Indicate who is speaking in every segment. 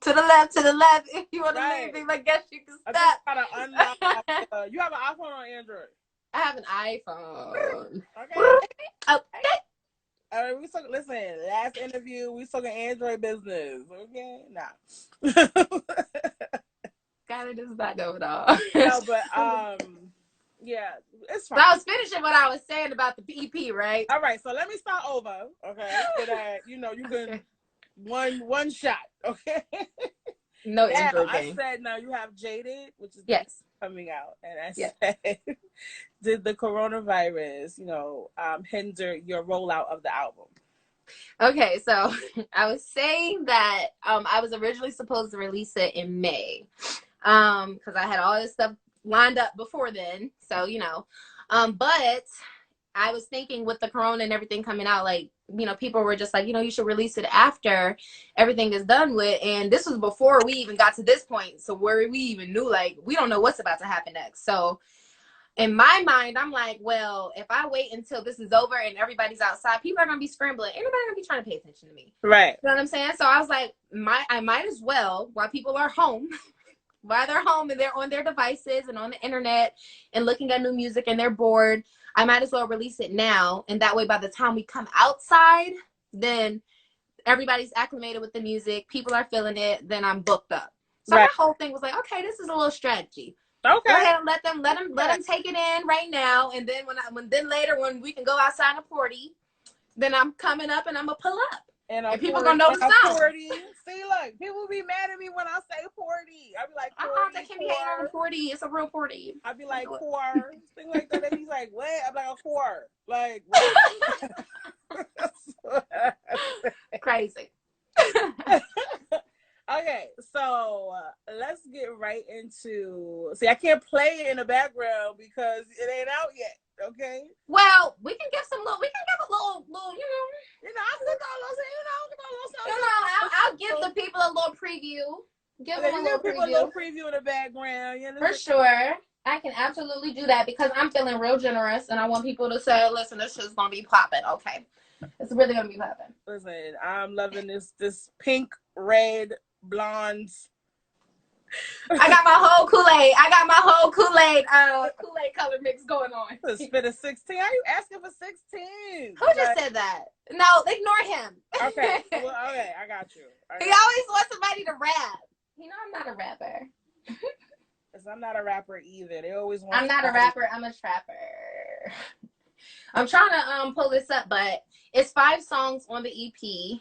Speaker 1: To the left, to the left. If you want to
Speaker 2: Right.
Speaker 1: leave, I guess you can
Speaker 2: I
Speaker 1: stop.
Speaker 2: just gotta unlock. You have an iPhone or Android?
Speaker 1: I have an iPhone.
Speaker 2: Okay.
Speaker 1: Okay.
Speaker 2: All right, listen, last interview, we talking Android business. Okay? Nah.
Speaker 1: Gotta just not know it all.
Speaker 2: No, but yeah, it's fine.
Speaker 1: So I was finishing what I was saying about the EP, right?
Speaker 2: All right, so let me start over, okay? So that you can one shot, okay?
Speaker 1: No
Speaker 2: Now,
Speaker 1: intro
Speaker 2: I
Speaker 1: game.
Speaker 2: said now you have Jaded, which is
Speaker 1: Yes.
Speaker 2: coming out, and I
Speaker 1: Yes.
Speaker 2: said, did the coronavirus, hinder your rollout of the album?
Speaker 1: Okay, so I was saying that I was originally supposed to release it in May, because I had all this stuff lined up before then. So but I was thinking with the corona and everything coming out, like, people were just like, you should release it after everything is done with. And this was before we even got to this point. So where we even knew, like, we don't know what's about to happen next. So in my mind, I'm like, well, if I wait until this is over and everybody's outside, people are going to be scrambling. Ain't nobody going to be trying to pay attention to me.
Speaker 2: Right.
Speaker 1: You know what I'm saying? So I was like, I might as well, while people are home, while they're home and they're on their devices and on the internet and looking at new music and they're bored, I might as well release it now. And that way, by the time we come outside, then everybody's acclimated with the music. People are feeling it. Then I'm booked up. So
Speaker 2: Right.
Speaker 1: my whole thing was like, okay, this is a little strategy.
Speaker 2: Okay.
Speaker 1: Go ahead and let them take it in right now. And then when later when we can go outside and party, then I'm coming up and I'm gonna pull up. And people gonna know the song.
Speaker 2: 40. See, look, people be mad at me when I say 40. I be like, 40,
Speaker 1: they can't be hating on the 40. It's a real 40.
Speaker 2: I be like, core, thing like that. And he's like, what? I'm like, a core. Like, what?
Speaker 1: Crazy.
Speaker 2: Okay, so let's get right into. See, I can't play it in the background because it ain't out yet. Okay.
Speaker 1: Well, we can give a little, I can I'll give the people a little preview. Give them a little
Speaker 2: preview in the background.
Speaker 1: For sure. I can absolutely do that because I'm feeling real generous and I want people to say, listen, this shit's gonna be popping, okay? It's really gonna be popping.
Speaker 2: Listen, I'm loving this pink, red, blonde.
Speaker 1: I got my whole Kool-Aid. Kool-Aid color mix going on.
Speaker 2: Spit a 16. How are you asking for 16?
Speaker 1: Who just said that? No, ignore him.
Speaker 2: Okay. Well, okay, I got you.
Speaker 1: He always wants somebody to rap. I'm not a rapper.
Speaker 2: I'm not a rapper either. They always want.
Speaker 1: I'm not a rapper. I'm a trapper. I'm trying to pull this up, but it's 5 songs on the EP.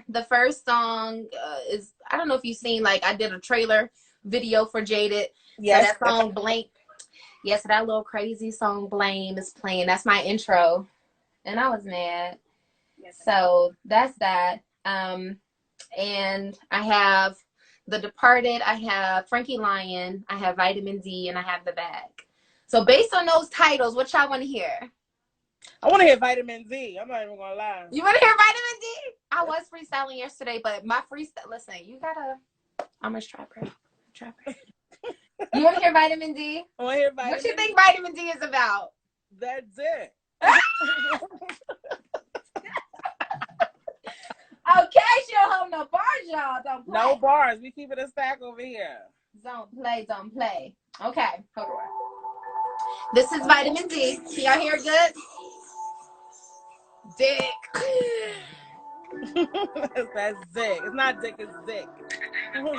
Speaker 1: The first song is, I don't know if you've seen, like, I did a trailer video for Jaded.
Speaker 2: Yes.
Speaker 1: So that song Blank. Yes, that little crazy song Blame is playing. That's my intro. And I was mad. Yes. So that's that. And I have The Departed, I have Frankie Lyon, I have Vitamin D, and I have The Bag. So based on those titles, what y'all want to hear?
Speaker 2: I want to hear Vitamin D. I'm not even going to lie.
Speaker 1: You want to hear Vitamin D? I was freestyling yesterday, but my freestyle, listen, I'm a trapper. You want to hear Vitamin D?
Speaker 2: I want to hear Vitamin D.
Speaker 1: What you think Vitamin D is about?
Speaker 2: That's it.
Speaker 1: Okay, she don't hold no bars, y'all. Don't play.
Speaker 2: No bars. We keep it a stack over here.
Speaker 1: Don't play. Okay, hold on. This is Vitamin D. Can y'all hear it good? Dick.
Speaker 2: That's Zick. It's not Dick, it's Zick.
Speaker 3: Baby,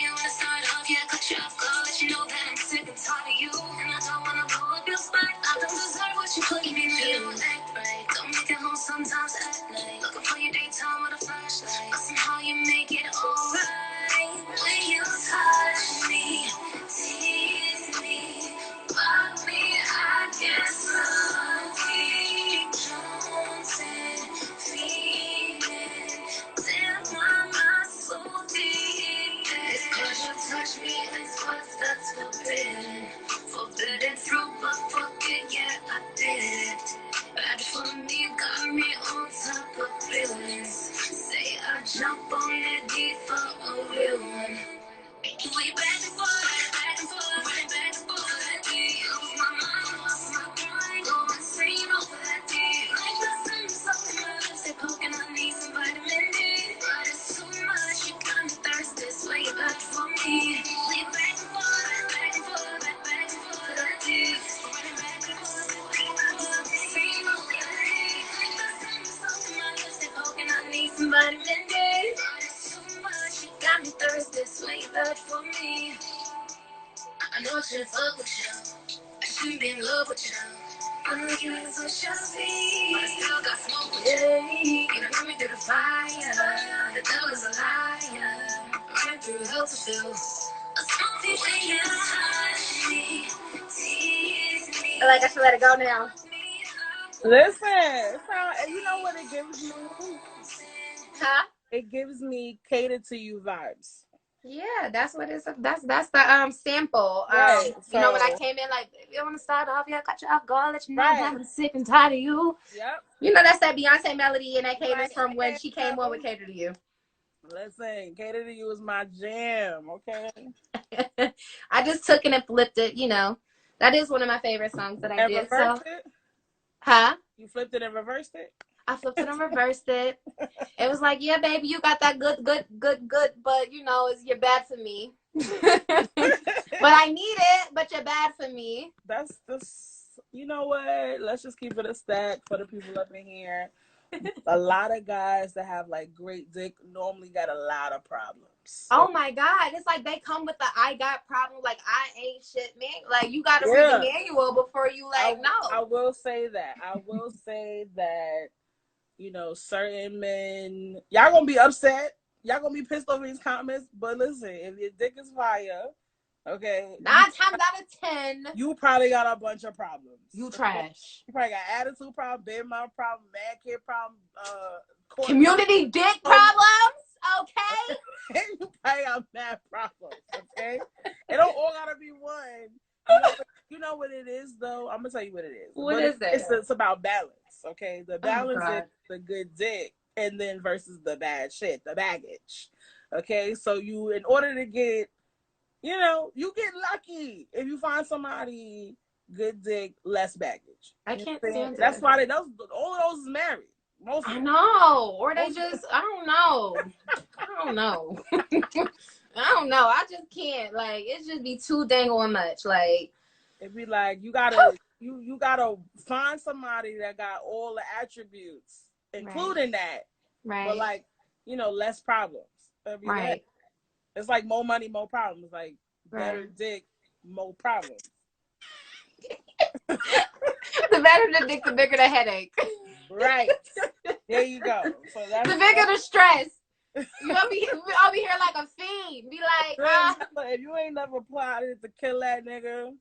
Speaker 3: when I start off, yeah, cut you off, girl, let you know that I'm sick and tired of you. And I don't wanna blow up your spot. I don't deserve what you put in me. You don't act right. Don't make it home sometimes at night. Looking for your daytime with a flashlight. But somehow you make it alright. When you touch me, tease me, fuck me, I guess I'll keep jonesing, feeling. Damn, my soul deep. It's 'cause you touch me, it's what's that's forbidden. Forbidden fruit, but fuck it, yeah, I did it. Bad for me, got me on top of feelings. Say I jump on it deep for a real one. Way back before shouldn't fuck with you. I shouldn't be in love with you. I'm looking at some Chelsea, but I still got smoke with you. You done put me through the fire. The devil is a liar. Running through hell to feel. I
Speaker 1: feel like I should let it go now.
Speaker 2: Listen, you know what it gives me?
Speaker 1: Huh?
Speaker 2: It gives me catered to you vibes.
Speaker 1: Yeah, that's what it's. That's the sample.
Speaker 2: Right.
Speaker 1: You know, when I came in, like, if you want to start off, yeah, cut you off guard, let you know
Speaker 2: right.
Speaker 1: that I'm sick and tired of you.
Speaker 2: Yep.
Speaker 1: You know, that's that Beyonce melody, and that caters from when she came on with Cater to You.
Speaker 2: Listen, Cater to You is my jam. Okay.
Speaker 1: I just took it and flipped it. You know, that is one of my favorite songs that I did.
Speaker 2: Reversed it?
Speaker 1: Huh?
Speaker 2: You flipped it and reversed it?
Speaker 1: I flipped it and reversed it. It was like, yeah, baby, you got that good, but you know, you're bad for me. But I need it, but you're bad for me.
Speaker 2: That's you know what? Let's just keep it a stack for the people up in here. A lot of guys that have like great dick normally got a lot of problems.
Speaker 1: Oh my God. It's like they come with the I got problem, like I ain't shit, man. Like you gotta read the manual before you no.
Speaker 2: I will say that, you know, certain men, y'all gonna be upset. Y'all gonna be pissed over these comments, but listen, if your dick is fire, okay,
Speaker 1: 9 times out of 10,
Speaker 2: you probably got a bunch of problems.
Speaker 1: You trash.
Speaker 2: You probably got attitude problem, baby mama problem, mad kid problem,
Speaker 1: community dick problems. Okay.
Speaker 2: You probably got mad problems. Okay, it don't all gotta be one. You know what it is, though. I'm gonna tell you what it is.
Speaker 1: What is it?
Speaker 2: It's about balance. Okay, the balance is the good dick, and then versus the bad shit, the baggage. Okay, so you, in order to get, you know, you get lucky if you find somebody good dick, less baggage.
Speaker 1: I can't stand it.
Speaker 2: That's why all of those is married. Most
Speaker 1: I know, or they just, I don't know. I don't know. I don't know. I just can't. Like, it just be too dang on much. Like,
Speaker 2: it'd be like you gotta you gotta find somebody that got all the attributes, including that.
Speaker 1: Right.
Speaker 2: But like, you know, less problems. Right. It's like more money, more problems. Like better dick, more problems.
Speaker 1: The better the dick, the bigger the headache.
Speaker 2: Right. There you go. So that's
Speaker 1: the bigger the stress. I'll be here like a fiend. Be like,
Speaker 2: if you ain't never plotted to kill that nigga.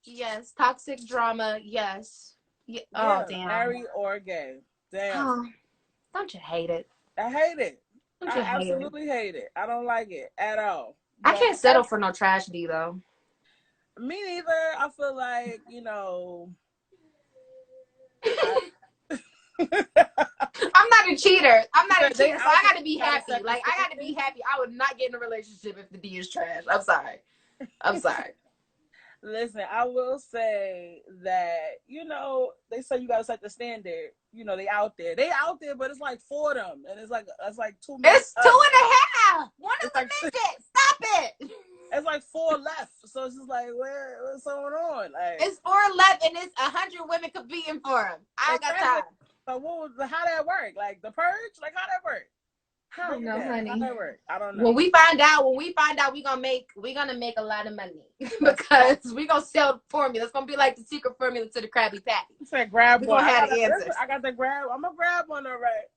Speaker 1: Yes. Toxic drama. Yes. Yeah. Oh, damn.
Speaker 2: Married or gay. Damn.
Speaker 1: Oh, don't you hate it?
Speaker 2: I hate it.
Speaker 1: I
Speaker 2: absolutely hate it. I don't like it at all.
Speaker 1: I can't settle for no trash D, though.
Speaker 2: Me neither. I feel like, you know...
Speaker 1: I'm not a cheater. I'm not a cheater, so I gotta be happy. Like, I gotta be happy. I would not get in a relationship if the D is trash. I'm sorry.
Speaker 2: Listen, I will say that, you know, they say you gotta set the standard. You know, they out there, but it's like 4 of them, and it's like 2 minutes.
Speaker 1: It's 2.5. One is a midget. Stop it.
Speaker 2: It's like 4 left, so it's just like, what's going on? Like,
Speaker 1: it's 4 left, and it's 100 women competing for them. I ain't got time.
Speaker 2: So how that work? Like the purge? Like how that work?
Speaker 1: I don't know, honey.
Speaker 2: How that work? I don't know.
Speaker 1: When we find out, we're gonna make a lot of money because we're gonna sell formula. It's gonna be like the secret formula to the Krabby Patty.
Speaker 2: You said grab one.
Speaker 1: I
Speaker 2: got the grab. I'm gonna grab one, all right.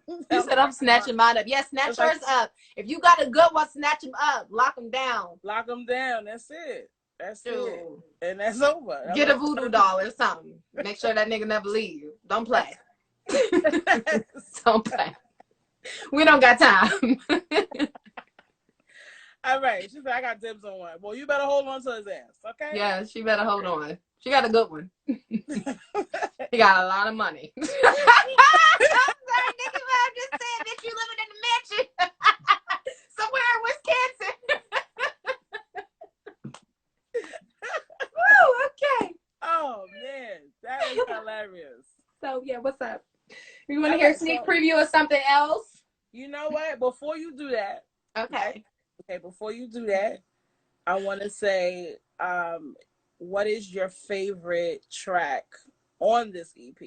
Speaker 1: You said I'm snatching mine up. Yes, snatch yours up. If you got a good one, snatch them up. Lock them down.
Speaker 2: Lock them down. That's it. That's it. And that's over.
Speaker 1: Get a voodoo doll or something. Make sure that nigga never leave. Don't play. Don't play. We don't got time.
Speaker 2: All right. She said, I got dibs on one. Well, you better hold on to his ass, okay?
Speaker 1: Yeah, she better hold on. She got a good one. He got a lot of money. I'm sorry, Nikki, but I'm just saying, bitch, you living in the mansion. Somewhere in Wisconsin. Woo, okay.
Speaker 2: Oh, man. That is hilarious.
Speaker 1: So, yeah, what's up? You want to hear a sneak preview of something else?
Speaker 2: You know what? Before you do that.
Speaker 1: Okay.
Speaker 2: Before you do that, I want to say, what is your favorite track on this EP?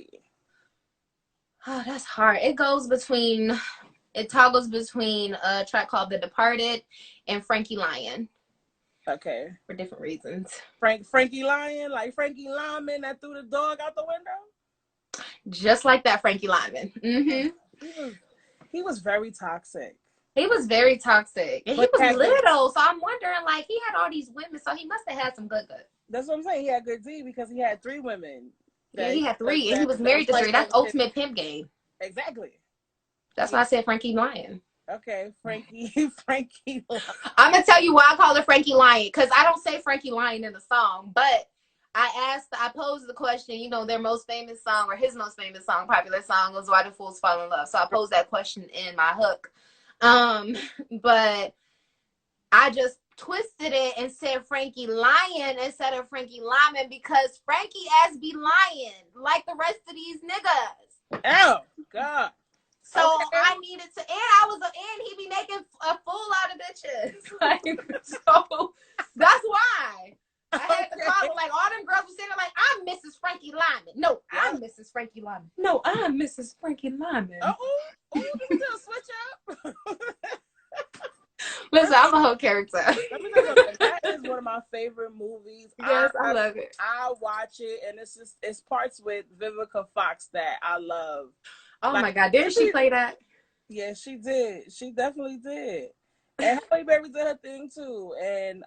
Speaker 1: Oh, that's hard. It toggles between a track called The Departed and Frankie Lyon.
Speaker 2: Okay.
Speaker 1: for different reasons.
Speaker 2: Frankie Lyon, like Frankie Lyman that threw the dog out the window.
Speaker 1: Just like that, Frankie Lyman. Mm-hmm.
Speaker 2: He was very toxic.
Speaker 1: He was very toxic, and he
Speaker 2: But
Speaker 1: was little. So I'm wondering, like, he had all these women, so he must have had some good.
Speaker 2: That's what I'm saying. He had good D because he had 3 women.
Speaker 1: Yeah, he had 3, and he was married to 3. That's ultimate pimp game.
Speaker 2: Exactly.
Speaker 1: That's why I said Frankie Lyon.
Speaker 2: Okay, Frankie Lyon.
Speaker 1: I'm gonna tell you why I call her Frankie Lyon, because I don't say Frankie Lyon in the song, but I posed the question, you know, their most famous song, or his most famous song, popular song, was Why Do Fools Fall in Love. So I posed that question in my hook. But I just twisted it and said Frankie Lyon instead of Frankie Lyman, because Frankie ass be lying like the rest of these niggas.
Speaker 2: Oh God.
Speaker 1: So okay. I needed to, and he be making a fool out of bitches. Like, so that's why I had to follow. Like, all them girls were sitting like, I'm Mrs. Frankie Lyman. No, I'm Mrs. Frankie Lyman. No, I'm Mrs. Frankie Lyman.
Speaker 2: Oh, did we do a switch up?
Speaker 1: Listen, I'm a whole character.
Speaker 2: Let me tell you something. That is one of my favorite movies.
Speaker 1: Yes, I love it.
Speaker 2: I watch it, and it's parts with Vivica Fox that I love.
Speaker 1: Oh, like, my God. Didn't she play that?
Speaker 2: Yeah, she did. She definitely did. And Halle Berry did her thing, too. And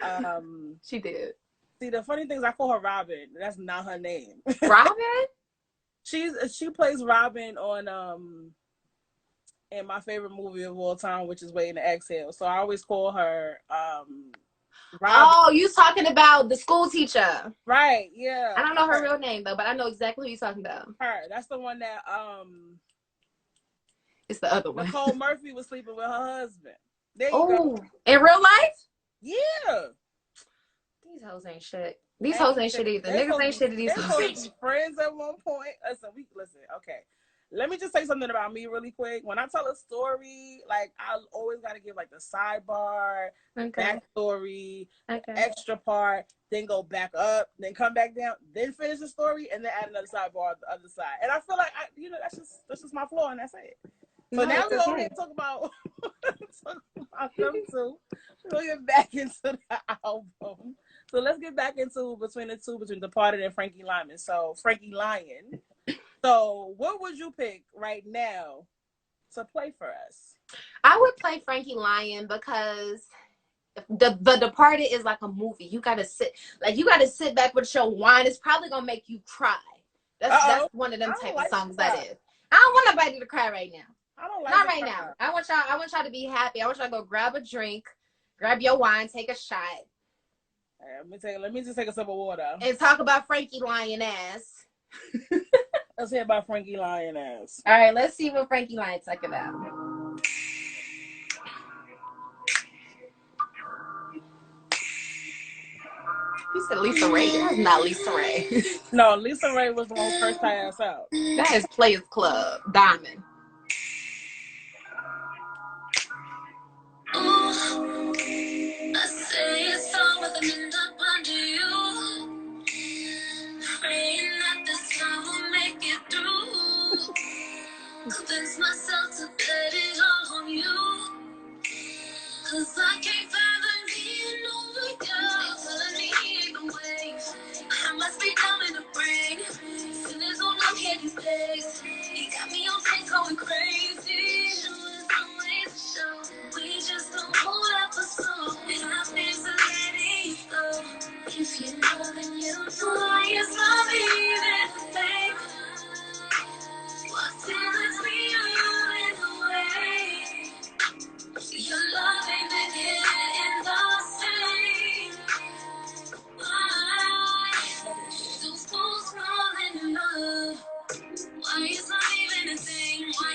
Speaker 1: she did.
Speaker 2: See, the funny thing is I call her Robin. That's not her name.
Speaker 1: Robin?
Speaker 2: She plays Robin on in my favorite movie of all time, which is Waiting to Exhale. So I always call her Robin.
Speaker 1: Oh, you talking about the school teacher.
Speaker 2: Right, yeah.
Speaker 1: I don't know her real name, though, but I know exactly who you're talking about.
Speaker 2: Her. That's the one that
Speaker 1: it's the other one.
Speaker 2: Nicole Murphy was sleeping with her husband. There you go.
Speaker 1: In real life?
Speaker 2: Yeah.
Speaker 1: These hoes ain't shit. These hoes ain't shit either. Niggas ain't shit. These hoes ain't shit.
Speaker 2: Friends at one point. Listen, okay. Let me just say something about me really quick. When I tell a story, like, I always got to give, like, the sidebar, backstory, extra part, then go back up, then come back down, then finish the story, and then add another sidebar on the other side. And I feel like, that's just my flaw, and that's it. So now we're going to talk about them two. We'll get back into the album. So let's get back into between Departed and Frankie Lyman. So Frankie Lyon. So what would you pick right now to play for us?
Speaker 1: I would play Frankie Lyon because the Departed is like a movie. You gotta sit back with your wine. It's probably gonna make you cry. That's one of them type of songs that is. I don't want nobody to cry right now.
Speaker 2: I don't like
Speaker 1: Not right now. I want y'all to be happy. I want y'all to go grab a drink, grab your wine, take a shot.
Speaker 2: Let me just take a sip of water.
Speaker 1: And talk about Frankie Lyon ass.
Speaker 2: Let's hear about Frankie Lyon ass.
Speaker 1: All right, let's see what Frankie Lyon talking about. You said Lisa Ray. That's not Lisa Ray.
Speaker 2: No, Lisa Ray was the one who first tied us out.
Speaker 1: That is Players Club. Diamond.
Speaker 3: Ooh, I say it's all with an end up under you. Praying that this time will make it through. Convince myself to bet it all on you. Cause I can't fathom being over you. Telling me he ain't the way. I must be down in the brain. Sinners don't look here these days. He got me on tape going crazy. We just don't hold up a song. And I feel so letting go. If you know, then you know. Why is love even a thing? What's in me in the way? Your love ain't making the same. Why? Those fools fall in love. Why is love even a thing? Why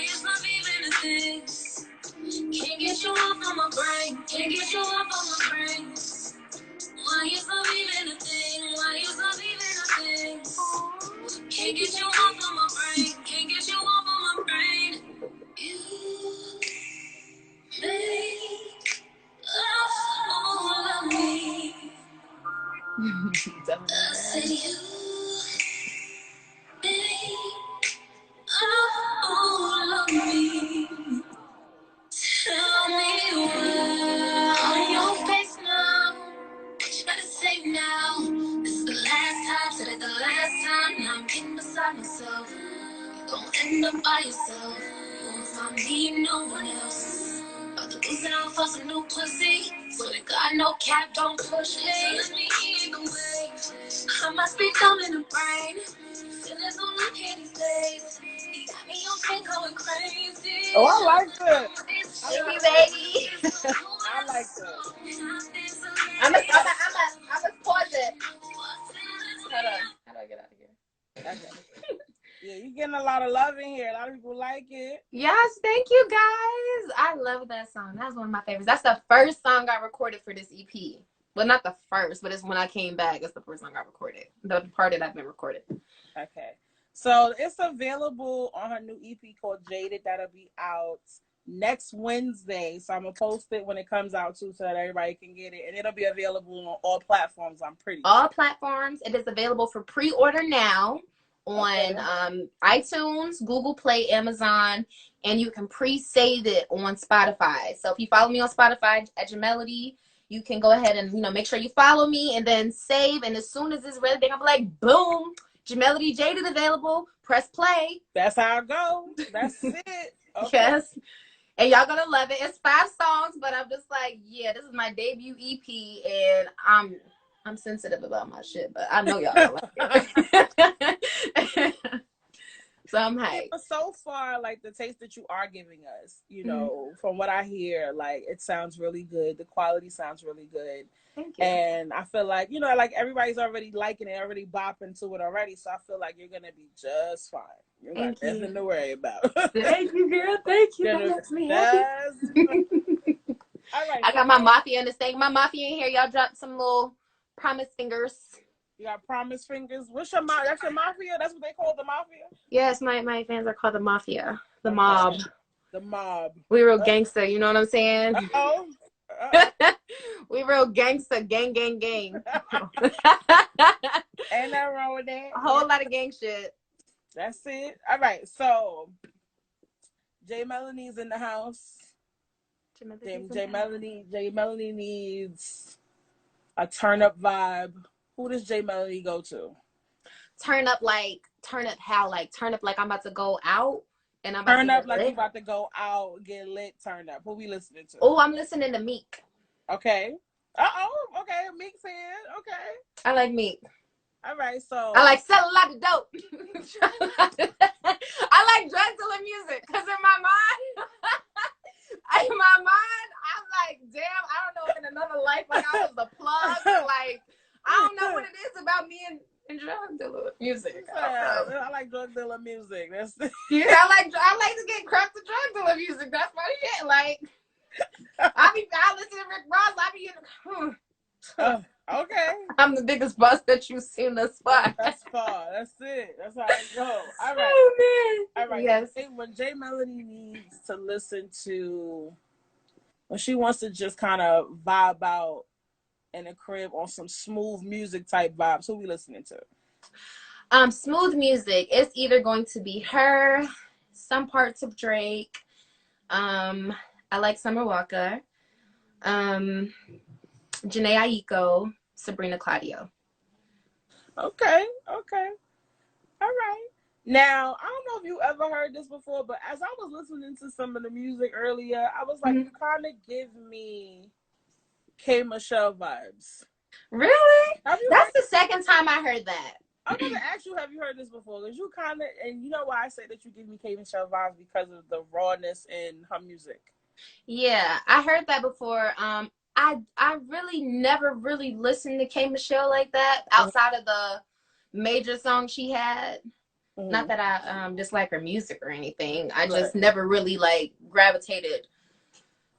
Speaker 3: yourself. You gon' end up by yourself. You won't find me, no one else. About to lose it off for some new pussy. Swear to God, no cap, don't push me. Telling me either way. I must be dumb in the brain. Feelings don't look here these days. He got me on shit going crazy.
Speaker 2: Oh, I like that.
Speaker 1: Baby, baby.
Speaker 2: I like that.
Speaker 1: I'm gonna pause it. Hold on. How do I get out of here?
Speaker 2: Okay. Yeah, you're getting a lot of love in here. A lot of people like it.
Speaker 1: Yes, thank you guys. I love that song. That's one of my favorites. That's the first song I recorded for this EP. Well, not the first, but it's when I came back. It's the first song I recorded. The part that I've been recorded.
Speaker 2: Okay. So it's available on her new EP called Jaded. That'll be out next Wednesday. So I'm going to post it when it comes out too so that everybody can get it. And it'll be available on all platforms, I'm pretty sure.
Speaker 1: All platforms. It is available for pre-order now on iTunes, Google Play, Amazon, and you can pre-save it on Spotify. So if you follow me on Spotify at Jamelody, you can go ahead and make sure you follow me and then save. And as soon as it's ready, they're gonna be like, boom, Jamelody Jaded available. Press play.
Speaker 2: That's how it goes. That's it. Okay.
Speaker 1: Yes. And y'all gonna love it. It's 5 songs, but I'm just like, yeah, this is my debut EP, and I'm sensitive about my shit, but I know y'all gonna like it. So I'm hyped.
Speaker 2: But so far, like the taste that you are giving us, from what I hear, like it sounds really good. The quality sounds really good.
Speaker 1: Thank you.
Speaker 2: And I feel like, like everybody's already liking it, already bopping to it already. So I feel like you're going to be just fine. You're not nothing to worry about.
Speaker 1: Thank you, girl. Thank you. That makes me happy.
Speaker 2: All right.
Speaker 1: I got my mafia in the thing. My mafia in here. Y'all dropped some little promise fingers.
Speaker 2: You got promise fingers. What's your mafia? That's your mafia? That's what they call the mafia?
Speaker 1: Yes, my fans are called the mafia. The mob.
Speaker 2: The mob.
Speaker 1: We real gangster, you know what I'm saying?
Speaker 2: Uh-oh.
Speaker 1: We real gangster, gang.
Speaker 2: Ain't nothing wrong with that.
Speaker 1: A whole lot of gang shit.
Speaker 2: That's it. All right, so J Melanie's in the house. J Melanie needs a turn up vibe. Who does J Melanie go to?
Speaker 1: Turn up how? Like turn up like I'm about to go out and I'm about
Speaker 2: turn
Speaker 1: to
Speaker 2: up like
Speaker 1: lit?
Speaker 2: you about to go out, get lit, turn up. Who we listening to?
Speaker 1: Oh, I'm listening to Meek.
Speaker 2: Okay. Okay, Meek fan. Okay.
Speaker 1: I like Meek.
Speaker 2: All right, so
Speaker 1: I like sell a lot of dope. I like drug dealer music because in my mind, I'm like, damn, I don't know, in another life, like I was the plug. Like, I don't know what it is about me and drug dealer music.
Speaker 2: I like drug dealer music. That's
Speaker 1: yeah, I like to get crunk to drug dealer music. That's my shit. Like, I listen to Rick Ross. I be in.
Speaker 2: Okay.
Speaker 1: I'm the biggest bust that you've seen thus far.
Speaker 2: That's far. That's it. That's how it goes. All right.
Speaker 1: Oh, man.
Speaker 2: All right.
Speaker 1: Yes.
Speaker 2: I think when J Melanie needs to listen to, when she wants to just kind of vibe out in a crib on some smooth music type vibes, who we listening to?
Speaker 1: Smooth music. It's either going to be her, some parts of Drake. I like Summer Walker. Janae Aiko, Sabrina Claudio.
Speaker 2: Okay. All right. Now, I don't know if you ever heard this before, but as I was listening to some of the music earlier, I was like, you kind of give me K. Michelle vibes.
Speaker 1: Really? That's the second time I heard that.
Speaker 2: I'm going to ask you, have you heard this before? Because you kind of, and you know why I say that you give me K. Michelle vibes? Because of the rawness in her music.
Speaker 1: Yeah, I heard that before. I really never really listened to K. Michelle like that outside of the major songs she had. Not that I dislike her music or anything. I just never really like gravitated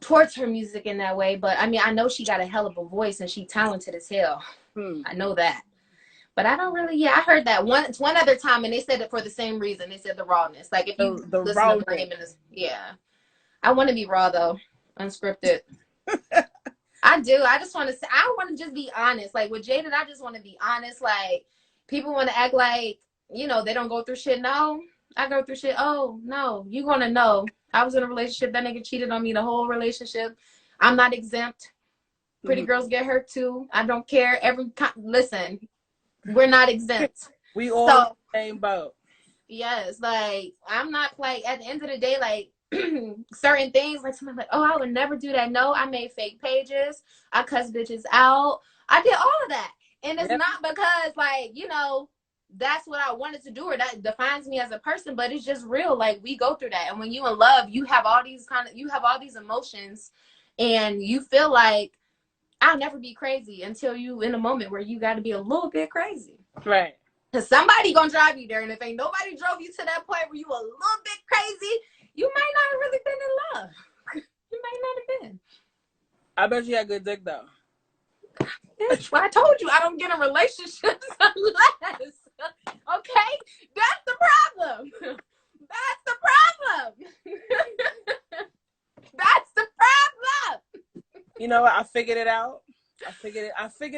Speaker 1: towards her music in that way. But I mean, I know she got a hell of a voice and she talented as hell. I know that. But I don't really, I heard that one other time and they said it for the same reason. They said the rawness. Like if you listen to Blame in this, I want to be raw though, unscripted. I do. I just want to say, I want to just be honest. Like with Jaded, I just want to be honest. Like people want to act like, they don't go through shit. No, I go through shit. Oh, no, you going to know. I was in a relationship. That nigga cheated on me the whole relationship. I'm not exempt. Pretty girls get hurt too. I don't care. Listen, we're not exempt.
Speaker 2: We all in the same boat.
Speaker 1: Yes, like I'm not like at the end of the day, like certain things, like somebody like, oh, I would never do that. No, I made fake pages, I cuss bitches out, I did all of that. And it's
Speaker 2: Yeah.
Speaker 1: not because like, that's what I wanted to do or that defines me as a person, but it's just real. Like we go through that. And when you in love, you have all these emotions and you feel like I'll never be crazy until you in a moment where you gotta be a little bit crazy.
Speaker 2: Right.
Speaker 1: Cause somebody gonna drive you there, and if ain't nobody drove you to that point where you a little bit crazy, you might not have really been in love. You might not have been.
Speaker 2: I bet you had good dick though.
Speaker 1: Bitch, well, I told you I don't get in relationships unless. Okay, that's the problem. That's the problem. That's the problem.
Speaker 2: You know what? I figured it out. I figured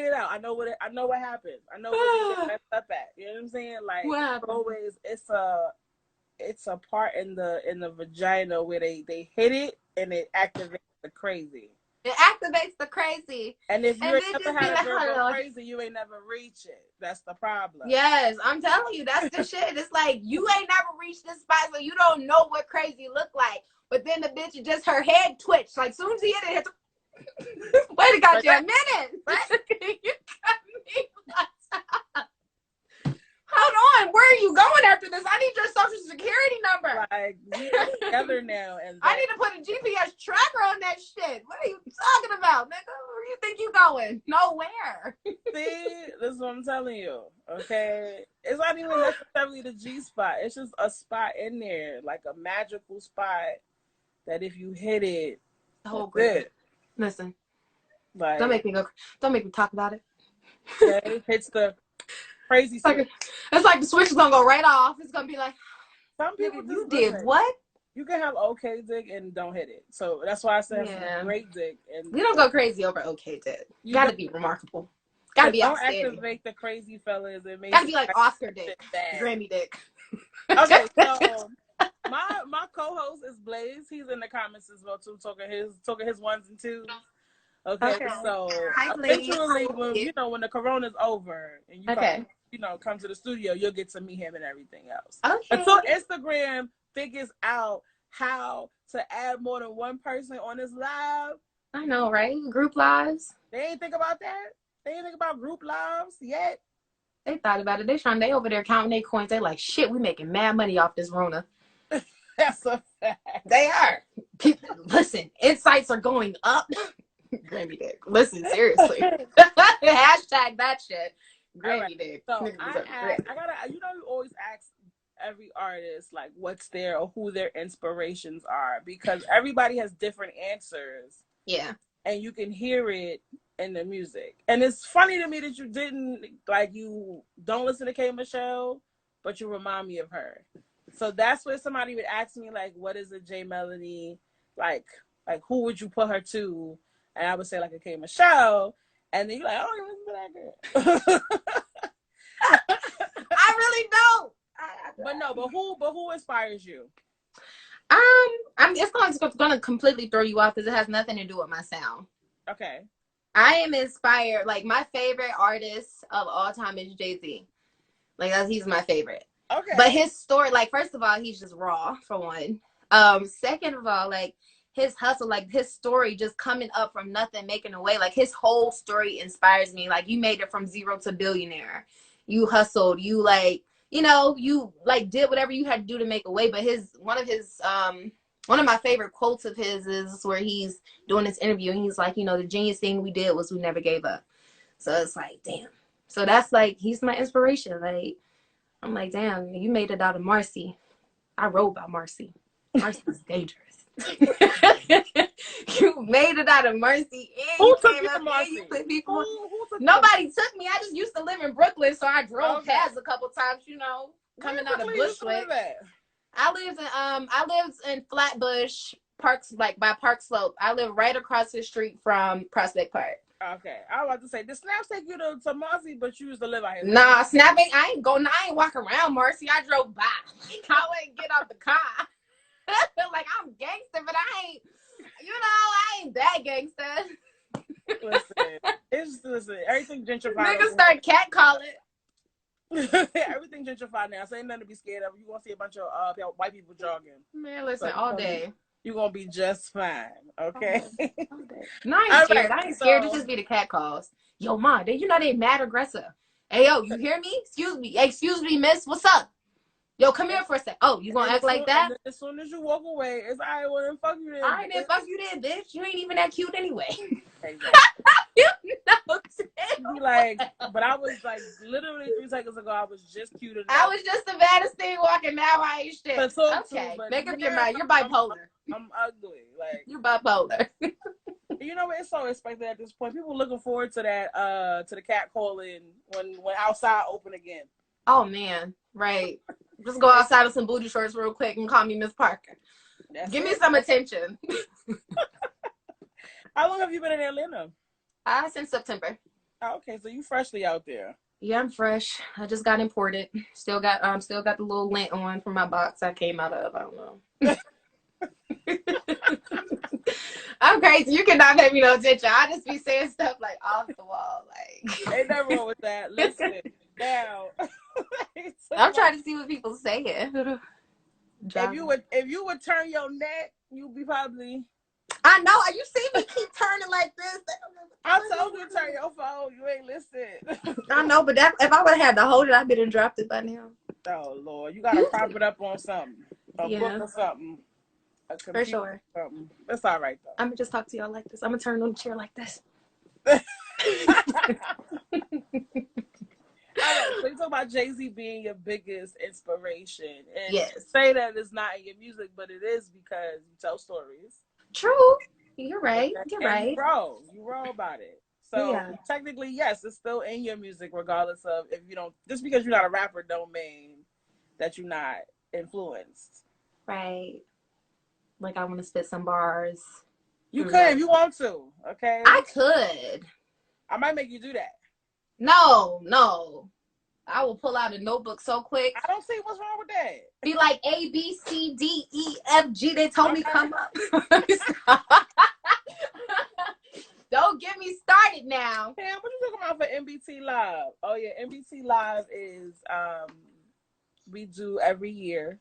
Speaker 2: it out. I know what happened. I know where they get messed up at. You know what I'm saying? Like always, it's a part in the vagina where they hit it and it activates the crazy.
Speaker 1: It activates the crazy.
Speaker 2: And if you ain't never had a girl
Speaker 1: like,
Speaker 2: go crazy, you ain't never reach it. That's the problem.
Speaker 1: Yes, I'm telling you, that's the shit. It's like you ain't never reached this spot, so you don't know what crazy look like. But then the bitch, just her head twitched. Like soon as he hit it, wait, it got you a minute. You got me. Hold on, where are you going after this? I need your social security number.
Speaker 2: Like we together now, and
Speaker 1: I need to put a GPS tracker on that shit. What are you talking about, nigga? Where you think you going? Nowhere.
Speaker 2: See, this is what I'm telling you. Okay, it's not even necessarily the G spot. It's just a spot in there, like a magical spot that if you hit it,
Speaker 1: the whole
Speaker 2: good.
Speaker 1: Listen,
Speaker 2: like
Speaker 1: don't make me talk about it.
Speaker 2: Okay, hits the crazy switch.
Speaker 1: It's like the switch is gonna go right off. It's gonna be like,
Speaker 2: some people
Speaker 1: nigga, you did what?
Speaker 2: You can have okay dick and don't hit it. So that's why I said great dick. And
Speaker 1: we don't go crazy over okay dick. You gotta be remarkable. Gotta be outstanding.
Speaker 2: Don't activate the crazy fellas. It
Speaker 1: gotta be like Oscar dick, Grammy dick.
Speaker 2: Okay, so my co-host is Blaze. He's in the comments as well too, talking his ones and twos. Okay. So eventually, when the corona's over and you come to the studio, you'll get to meet him and everything else.
Speaker 1: Okay.
Speaker 2: Until Instagram figures out how to add more than one person on this live.
Speaker 1: I know, right? Group lives.
Speaker 2: They ain't think about that. They ain't think about group lives yet.
Speaker 1: They thought about it. They over there counting their coins. They like, shit, we making mad money off this Rona.
Speaker 2: That's a fact.
Speaker 1: They are. Listen, insights are going up. Grammy dick. Listen, seriously. Hashtag that shit. Grammy dick.
Speaker 2: So I gotta, you always ask every artist like what's their or who their inspirations are, because everybody has different answers.
Speaker 1: Yeah.
Speaker 2: And you can hear it in the music. And it's funny to me that you don't listen to K Michelle, but you remind me of her. So that's where somebody would ask me like, what is a J Melody? Like who would you put her to? And I would say like a K Michelle. And then you're like, I don't even listen to that girl.
Speaker 1: I really don't.
Speaker 2: But who inspires you?
Speaker 1: It's gonna completely throw you off because it has nothing to do with my sound.
Speaker 2: Okay.
Speaker 1: I am inspired. Like my favorite artist of all time is Jay-Z. Like he's my favorite.
Speaker 2: Okay.
Speaker 1: But his story, like first of all, he's just raw for one. Second of all, like his hustle, like his story just coming up from nothing, making a way. Like his whole story inspires me. Like you made it from zero to billionaire. You hustled. You you did whatever you had to do to make a way. But one of my favorite quotes of his is where he's doing this interview and he's like, the genius thing we did was we never gave up. So it's like, damn. So that's like, he's my inspiration. Like, I'm like, damn, you made it out of Marcy. I wrote about Marcy. Marcy's dangerous. You made it out of Marcy. And
Speaker 2: who
Speaker 1: you
Speaker 2: took
Speaker 1: came
Speaker 2: you
Speaker 1: up
Speaker 2: to Marcy?
Speaker 1: and you put people.
Speaker 2: Who took
Speaker 1: Nobody took me. I just used to live in Brooklyn, so I drove past a couple times, coming out of Bushwick. I lived in Flatbush, Parks, like by Park Slope. I live right across the street from Prospect Park.
Speaker 2: Okay, I was about to say, did Snaps take you to Marcy, but you used to live out here?
Speaker 1: Nah, snapping. I ain't walk around Marcy. I drove by. I wouldn't get out the car. Like I'm gangster, but I ain't. I ain't that gangster.
Speaker 2: Listen, everything gentrified.
Speaker 1: Niggas start catcalling.
Speaker 2: Everything gentrified now, so ain't nothing to be scared of. You're gonna see a bunch of white people jogging.
Speaker 1: Man, listen,
Speaker 2: So
Speaker 1: all day.
Speaker 2: You're gonna be just fine, okay?
Speaker 1: All day. No, I ain't
Speaker 2: All
Speaker 1: scared.
Speaker 2: right,
Speaker 1: I ain't scared. It just be the cat calls. Yo, ma, they mad aggressive. Hey, yo, you hear me? Excuse me. Excuse me, miss. What's up? Yo, come here for a sec. Oh, you gonna act like that?
Speaker 2: And as soon as you walk away, it's all right, well, then fuck you then.
Speaker 1: All right, then fuck you then, bitch. You ain't even that cute anyway.
Speaker 2: Exactly.
Speaker 1: You know,
Speaker 2: Be like, but I was like, literally 3 seconds ago, I was just cute enough.
Speaker 1: I was just the baddest thing walking. Now I ain't shit. Okay, make up your mind. You're bipolar.
Speaker 2: I'm ugly. Like,
Speaker 1: you're bipolar.
Speaker 2: You know, it's so expected at this point. People looking forward to that, to the cat calling when outside open again.
Speaker 1: Oh man, right. Just go outside with some booty shorts real quick and call me Miss Parker. Give me some attention.
Speaker 2: How long have you been in Atlanta?
Speaker 1: Since September.
Speaker 2: Oh, okay, so you freshly out there.
Speaker 1: Yeah, I'm fresh. I just got imported. Still got the little lint on from my box I came out of. I don't know. I'm crazy. You cannot pay me no attention. I just be saying stuff like off the wall. Like
Speaker 2: ain't nothing wrong with that. Listen, now
Speaker 1: I'm trying to see what people saying.
Speaker 2: If you would turn your neck, you'd be probably.
Speaker 1: I know. You see me keep turning like this.
Speaker 2: I told you to turn your phone. You ain't listen.
Speaker 1: I know, but that if I would have had to hold it, I'd been dropped it by now.
Speaker 2: Oh Lord, you gotta prop it up on something, a book or something, a computer
Speaker 1: for sure.
Speaker 2: Or something. That's all right though.
Speaker 1: I'm gonna just talk to y'all like this. I'm gonna turn on the chair like this.
Speaker 2: All right, so you talk about Jay-Z being your biggest inspiration, and
Speaker 1: yes,
Speaker 2: say that it's not in your music, but it is because you tell stories.
Speaker 1: True, you're right. You're right.
Speaker 2: You roll about it. So technically, yes, it's still in your music, regardless of if you don't. Just because you're not a rapper, don't mean that you're not influenced.
Speaker 1: Right. Like I want to spit some bars.
Speaker 2: You could if you want to. Okay.
Speaker 1: I could.
Speaker 2: I might make you do that.
Speaker 1: No. I will pull out a notebook so quick.
Speaker 2: I don't see what's wrong with that.
Speaker 1: Be like A, B, C, D, E, F, G. They told me come up. Don't get me started now.
Speaker 2: Pam, what you talking about for NBT Live? Oh yeah, NBT Live is we do every year.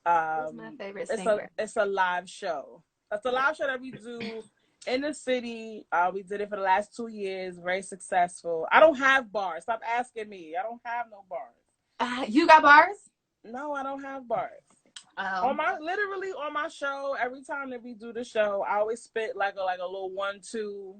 Speaker 1: Who's my favorite singer?
Speaker 2: It's a live show. It's a live show that we do in the city. We did it for the last 2 years. Very successful. I don't have bars. Stop asking me. I don't have no bars.
Speaker 1: You got bars?
Speaker 2: No, I don't have bars. Literally on my show, every time that we do the show, I always spit like a little 1-2.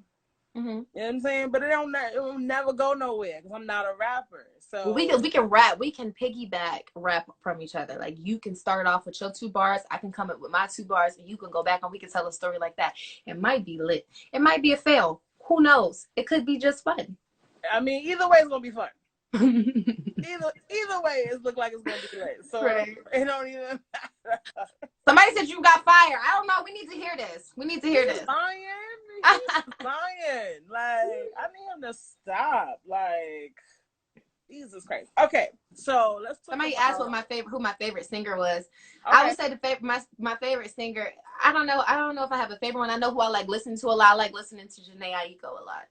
Speaker 2: Mm-hmm. You know what I'm saying? But it will never go nowhere because I'm not a rapper. So
Speaker 1: we can rap. We can piggyback rap from each other. Like you can start off with your 2 bars. I can come up with my 2 bars, and you can go back and we can tell a story like that. It might be lit. It might be a fail. Who knows? It could be just fun.
Speaker 2: I mean, either way, it's gonna be fun. either way, it look like it's gonna be lit. So it don't even matter.
Speaker 1: Somebody said you got fire. I don't know. We need to hear this. This.
Speaker 2: Lying. Like I need him to stop. Like Jesus Christ. Okay, so let's talk.
Speaker 1: Somebody asked who my favorite singer was. Okay. I would say my favorite singer. I don't know if I have a favorite one. I know who I like listening to a lot. I like listening to Jhené Aiko a lot.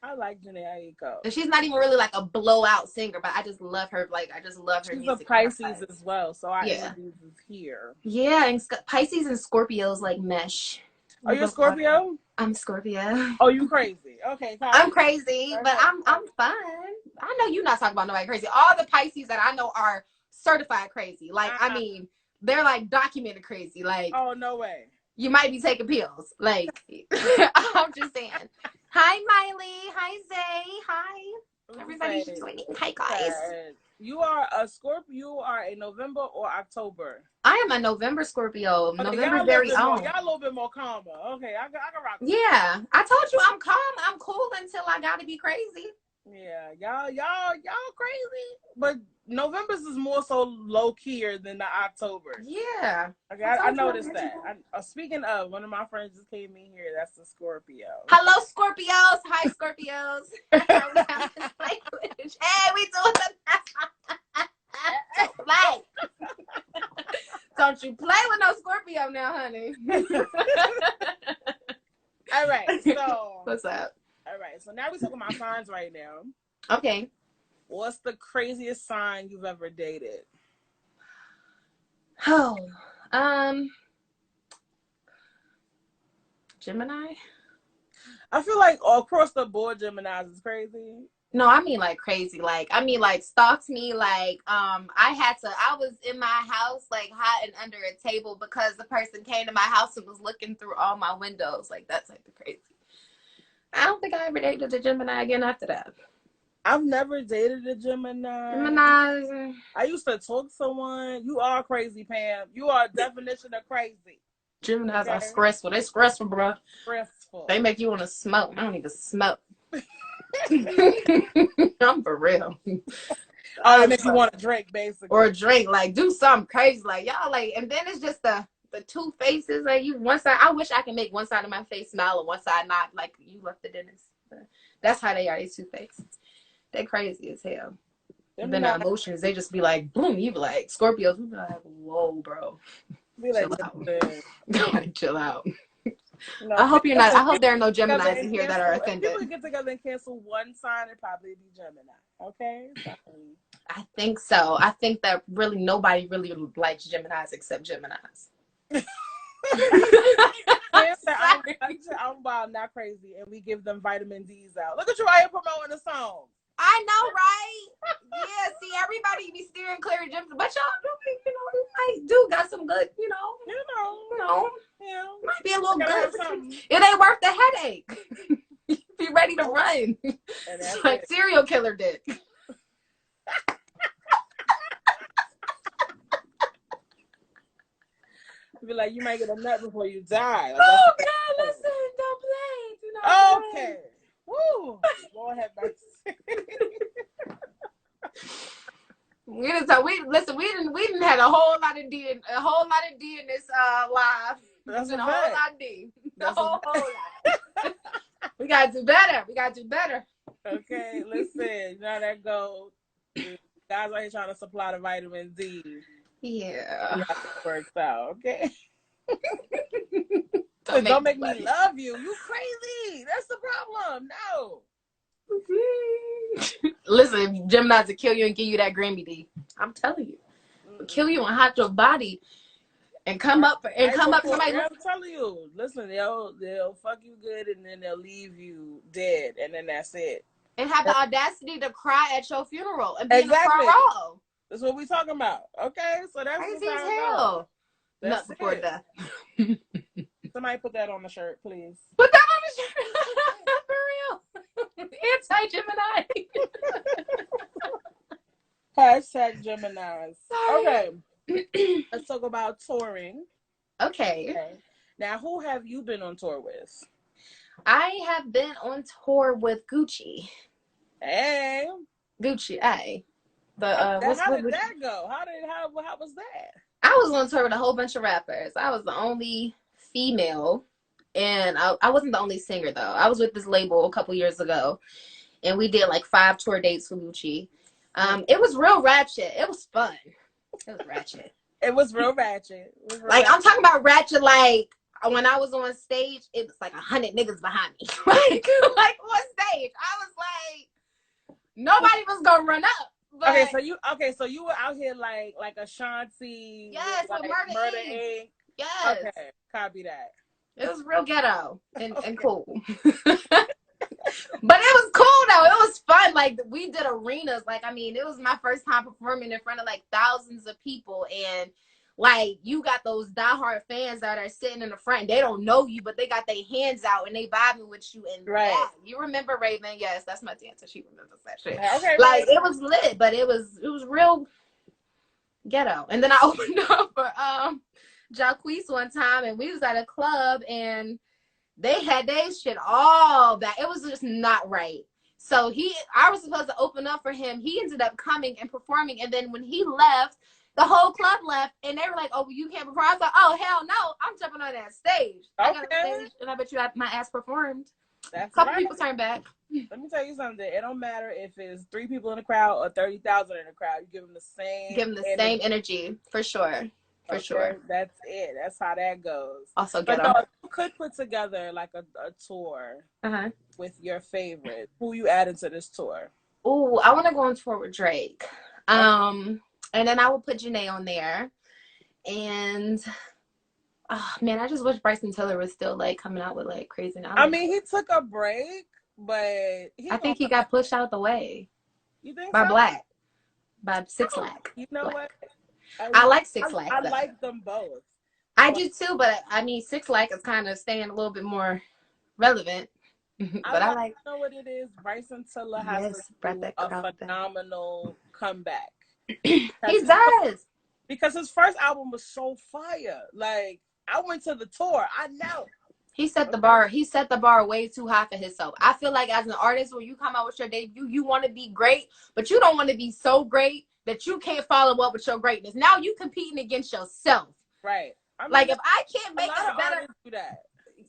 Speaker 2: I like Jhené Aiko.
Speaker 1: She's not even really like a blowout singer, but I just love her. Like I just love her music.
Speaker 2: She's a Pisces as well, so our energy is here.
Speaker 1: Yeah, and Pisces and Scorpios like mesh.
Speaker 2: Are you a Scorpio?
Speaker 1: I'm Scorpio.
Speaker 2: Oh, you crazy? Okay,
Speaker 1: I'm crazy, but I'm fun. I know you're not talking about nobody crazy. All the Pisces that I know are certified crazy. Like I mean, they're like documented crazy. Like
Speaker 2: oh no way.
Speaker 1: You might be taking pills. Like I'm just saying. Hi Miley. Hi Zay. Hi everybody joining. Hi guys.
Speaker 2: You are a Scorpio. You are a November or October?
Speaker 1: I am a November Scorpio. Okay, November's very own.
Speaker 2: Y'all a little bit more calmer. Okay, I can rock.
Speaker 1: Yeah, I told you I'm calm. I'm cool until I gotta be crazy.
Speaker 2: Yeah, y'all crazy. But November's is more so low keyer than the October.
Speaker 1: Yeah.
Speaker 2: Okay, I noticed that. Speaking of, one of my friends just came in here. That's the Scorpio.
Speaker 1: Hello, Scorpios. Hi, Scorpios. Hey, we doing like. Don't you play with no Scorpio now, honey.
Speaker 2: All right, so
Speaker 1: what's up?
Speaker 2: All right, so now we're talking about signs right now.
Speaker 1: Okay.
Speaker 2: What's the craziest sign you've ever dated?
Speaker 1: Oh, Gemini.
Speaker 2: I feel like all across the board, Geminis is crazy.
Speaker 1: No, I mean like crazy. Like, I mean like stalks me. Like, I was in my house like hiding under a table because the person came to my house and was looking through all my windows. Like, that's like the crazy. I don't think I ever dated a Gemini again after that.
Speaker 2: I've never dated a Gemini.
Speaker 1: Gemini.
Speaker 2: I used to talk to someone. You are crazy, Pam. You are a definition of crazy.
Speaker 1: Geminis are stressful. They stressful, bro.
Speaker 2: Stressful.
Speaker 1: They make you want to smoke. I don't even smoke. I'm for real.
Speaker 2: Oh, it makes you want to drink, basically.
Speaker 1: Or drink, like do something crazy, like y'all, like, and then it's just the two faces, like you one side. I wish I can make one side of my face smile and one side not, like you left the dentist. But that's how they are. These two faces, they crazy as hell. And then the emotions, they just be like boom. You be like Scorpios, we be like, whoa, bro, chill out. Like, chill out. No, I hope you're not. I hope there are no Geminis in here that are offended.
Speaker 2: If people get together and cancel one sign, it'd probably be Gemini. Okay.
Speaker 1: I think so. I think that really nobody really likes Geminis except Geminis.
Speaker 2: I'm wild, not crazy, and we give them vitamin D's out. Look at you out here promoting the song.
Speaker 1: I know, right? Yeah, see, everybody be steering clear of Geminis, but y'all, you might do got some good, might be a little good. It ain't worth the headache. Be ready to run. Like serial killer did.
Speaker 2: Be like, you might get a nut before you die. Like,
Speaker 1: oh God, listen, don't play.
Speaker 2: Okay. Woo. Lord have mercy.
Speaker 1: We didn't have a whole lot of D in this live.
Speaker 2: That's
Speaker 1: a whole lot of D. A whole lot. We gotta do better.
Speaker 2: Okay, listen, you know how that goes. Guys out here trying to supply the vitamin D.
Speaker 1: Yeah.
Speaker 2: It works out, okay? Don't make me love you. You crazy. That's the problem. No.
Speaker 1: Listen, Gemini's will kill you and give you that Grammy D. I'm telling you. It'll kill you and hide your body and come up somebody.
Speaker 2: I'm telling you. Listen, they'll fuck you good and then they'll leave you dead and then that's it.
Speaker 1: And have the audacity to cry at your funeral and be in the front row.
Speaker 2: That's what we talking about. Okay? So that's
Speaker 1: crazy as hell. Not before death.
Speaker 2: Somebody put that on the shirt, please.
Speaker 1: Put that on the shirt. For real. Anti-Gemini.
Speaker 2: Hashtag Geminis. Okay. Let's talk about touring.
Speaker 1: Okay.
Speaker 2: Now, who have you been on tour with?
Speaker 1: I have been on tour with Gucci.
Speaker 2: Hey.
Speaker 1: Gucci, hey.
Speaker 2: How did that go? How was that?
Speaker 1: I was on tour with a whole bunch of rappers. I was the only female, and I wasn't the only singer though. I was with this label a couple years ago, and we did like 5 tour dates with Gucci. It was real ratchet. It was fun. It was ratchet.
Speaker 2: It was real ratchet.
Speaker 1: I'm talking about ratchet. Like when I was on stage, it was like 100 niggas behind me. like on stage, I was like, nobody was gonna run up. But,
Speaker 2: so you were out here like Ashanti.
Speaker 1: Yes, with Murder Inc. Yes.
Speaker 2: Okay, copy that.
Speaker 1: It was real ghetto and cool. But it was cool though. It was fun. Like we did arenas. Like, I mean, it was my first time performing in front of like thousands of people, and like you got those diehard fans that are sitting in the front and they don't know you, but they got their hands out and they vibing with you. And that, you remember Raven? Yes, that's my dancer. She remembers that shit. Okay, like it was lit, but it was real ghetto. And then I opened up for Jacquees one time, and we was at a club and they had their shit all back. It was just not right. So I was supposed to open up for him. He ended up coming and performing, and then when he left, the whole club left, and they were like, "Oh, well, you can't perform." I was like, "Oh, hell no! I'm jumping on that stage." Okay. I got on stage, and I bet you my ass performed. That's a couple people turned back.
Speaker 2: Let me tell you something. It don't matter if it's 3 people in the crowd or 30,000 in the crowd. You give them the same.
Speaker 1: Give them the same energy for sure. For sure.
Speaker 2: That's it. That's how that goes.
Speaker 1: Also,
Speaker 2: you could put together like a tour with your favorite. Who you adding to this tour?
Speaker 1: Ooh, I want to go on tour with Drake. And then I would put Janae on there. And oh man, I just wish Bryson Tiller was still like coming out with like crazy.
Speaker 2: I mean, he took a break, but
Speaker 1: I think he got pushed out the way
Speaker 2: You think
Speaker 1: by
Speaker 2: so?
Speaker 1: Black, by Six
Speaker 2: Oh,
Speaker 1: Lack.
Speaker 2: you know what?
Speaker 1: I like Six Lack.
Speaker 2: I like them both.
Speaker 1: I do too, but I mean, Six Lack is kind of staying a little bit more relevant. But I like.
Speaker 2: You know what it is? Bryson Tiller has to do a phenomenal comeback.
Speaker 1: He does.
Speaker 2: Because his first album was so fire. Like, I went to the tour. I know.
Speaker 1: He set the bar. He set the bar way too high for himself. I feel like as an artist, when you come out with your debut, you want to be great, but you don't want to be so great that you can't follow up with your greatness. Now you competing against yourself.
Speaker 2: Right. I mean,
Speaker 1: like if I can't make it better,
Speaker 2: do that.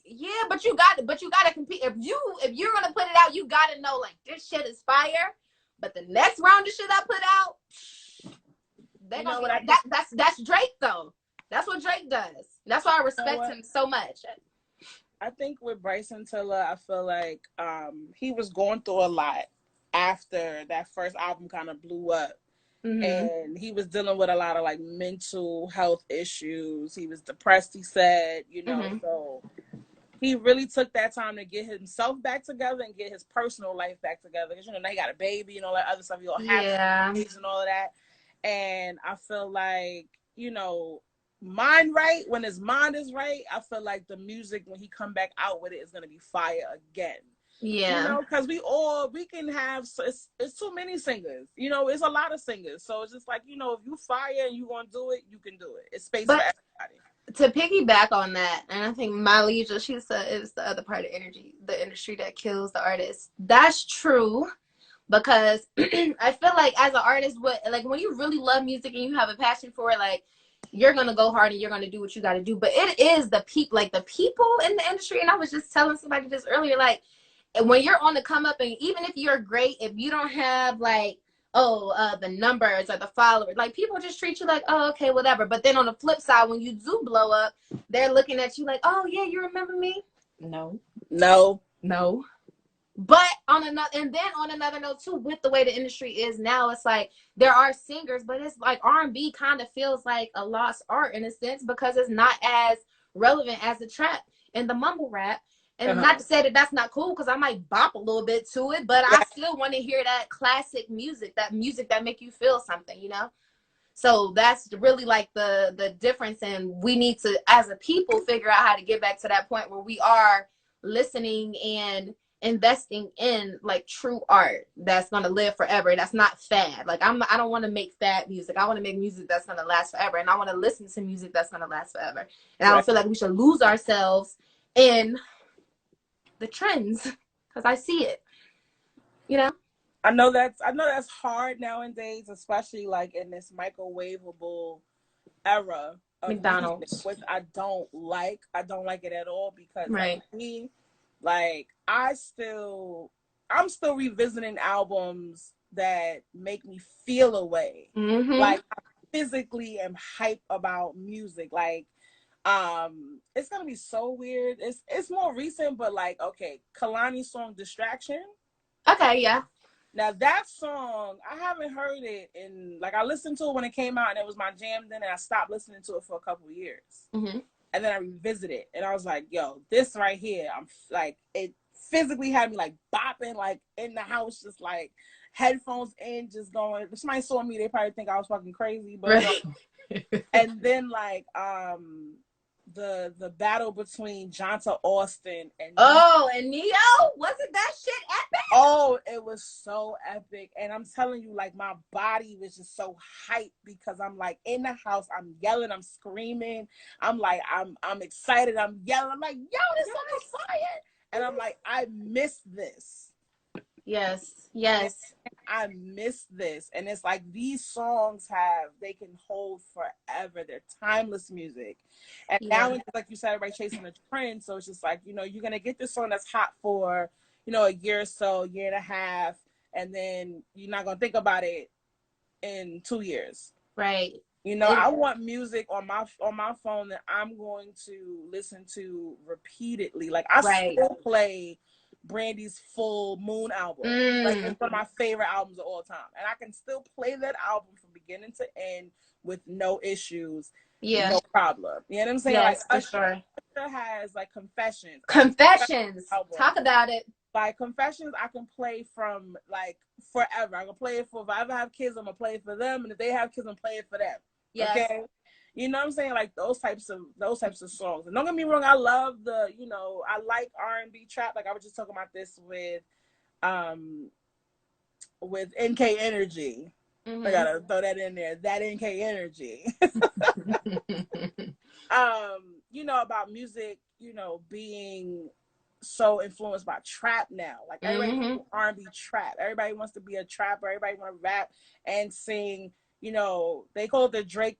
Speaker 1: Yeah, but you got to compete. If you're gonna put it out, you got to know like this shit is fire. But the next round of shit I put out, they gonna be like that's Drake though. That's what Drake does. That's why I respect him so much.
Speaker 2: I think with Bryson Tiller, I feel like he was going through a lot after that first album kind of blew up. Mm-hmm. And he was dealing with a lot of like mental health issues. He was depressed, he said, mm-hmm. So he really took that time to get himself back together and get his personal life back together. Because, now he got a baby and all that other stuff. He all happy and all of that. And I feel like, mind right, when his mind is right, I feel like the music, when he come back out with it, is going to be fire again.
Speaker 1: Yeah.
Speaker 2: Because we can have, it's too many singers. It's a lot of singers. So it's just like, if you fire and you want to do it, you can do it. It's space for everybody.
Speaker 1: To piggyback on that, and I think Malaysia, she said it's the other part of the industry that kills the artist. That's true. Because I feel like as an artist, when you really love music and you have a passion for it, like you're gonna go hard and you're gonna do what you got to do. But it is the people in the industry. And I was just telling somebody this earlier, like when you're on the come up, and even if you're great, if you don't have like the numbers or the followers, like people just treat you like, oh, okay, whatever. But then on the flip side, when you do blow up, they're looking at you like, oh yeah, you remember me? No. But on another note too, with the way the industry is now, it's like there are singers, but it's like R&B kind of feels like a lost art in a sense, because it's not as relevant as the trap and the mumble rap. And not to say that that's not cool, because I might bop a little bit to it, but I still want to hear that classic music, that make you feel something, So that's really like the difference, and we need to, as a people, figure out how to get back to that point where we are listening and investing in like true art that's gonna live forever. That's not fad. Like I don't want to make fad music. I want to make music that's gonna last forever, and I want to listen to music that's gonna last forever. And I don't feel like we should lose ourselves in the trends, because I see it.
Speaker 2: I know that's hard nowadays, especially like in this microwavable era of
Speaker 1: McDonald's,
Speaker 2: music, which I don't like. I don't like it at all, because
Speaker 1: right.
Speaker 2: Like I'm still revisiting albums that make me feel a way.
Speaker 1: Mm-hmm.
Speaker 2: Like I physically am hype about music. Like it's gonna be so weird. It's more recent, but like, okay, Kalani's song Distraction.
Speaker 1: Okay, yeah.
Speaker 2: Now that song, I haven't heard it in, like, I listened to it when it came out and it was my jam then, and I stopped listening to it for a couple of years.
Speaker 1: Mm-hmm.
Speaker 2: And then I revisited it, and I was like, yo, this right here, I'm like, it physically had me like bopping, like in the house, just like headphones in, just going. If somebody saw me, they probably think I was fucking crazy. But
Speaker 1: right.
Speaker 2: And then like the battle between Jonta Austin and
Speaker 1: Neo, wasn't that shit epic?
Speaker 2: Oh, it was so epic. And I'm telling you, like, my body was just so hyped, because I'm like in the house, I'm yelling, I'm screaming, I'm like, I'm excited, I'm yelling, I'm like, yo, this song is fire. And I'm like, I miss this.
Speaker 1: Yes.
Speaker 2: I miss this. And it's like these songs they can hold forever. They're timeless music. And now, like you said, everybody chasing a trend. So it's just like, you're going to get this song that's hot for, a year or so, year and a half. And then you're not going to think about it in 2 years.
Speaker 1: Right.
Speaker 2: I want music on my phone that I'm going to listen to repeatedly. Like I still play Brandy's Full Moon album. Like, it's one of my favorite albums of all time. And I can still play that album from beginning to end with no issues.
Speaker 1: Yeah.
Speaker 2: No problem. You know what I'm saying?
Speaker 1: Yes,
Speaker 2: like,
Speaker 1: for sure.
Speaker 2: Usher has, like, Confessions.
Speaker 1: Confessions. Talk about it.
Speaker 2: Like, Confessions, I can play from, like, forever. I can play it for, if I ever have kids, I'm going to play it for them. And if they have kids, I'm going to play it for them.
Speaker 1: Yes.
Speaker 2: Okay? You know what I'm saying? Like, those types of songs. And don't get me wrong, I love I like R&B trap. Like, I was just talking about this with NK Energy. I gotta throw that in there. That NK Energy. About music, being so influenced by trap now. Like, everybody R&B trap. Everybody wants to be a trapper. Everybody want to rap and sing. They call it the Drake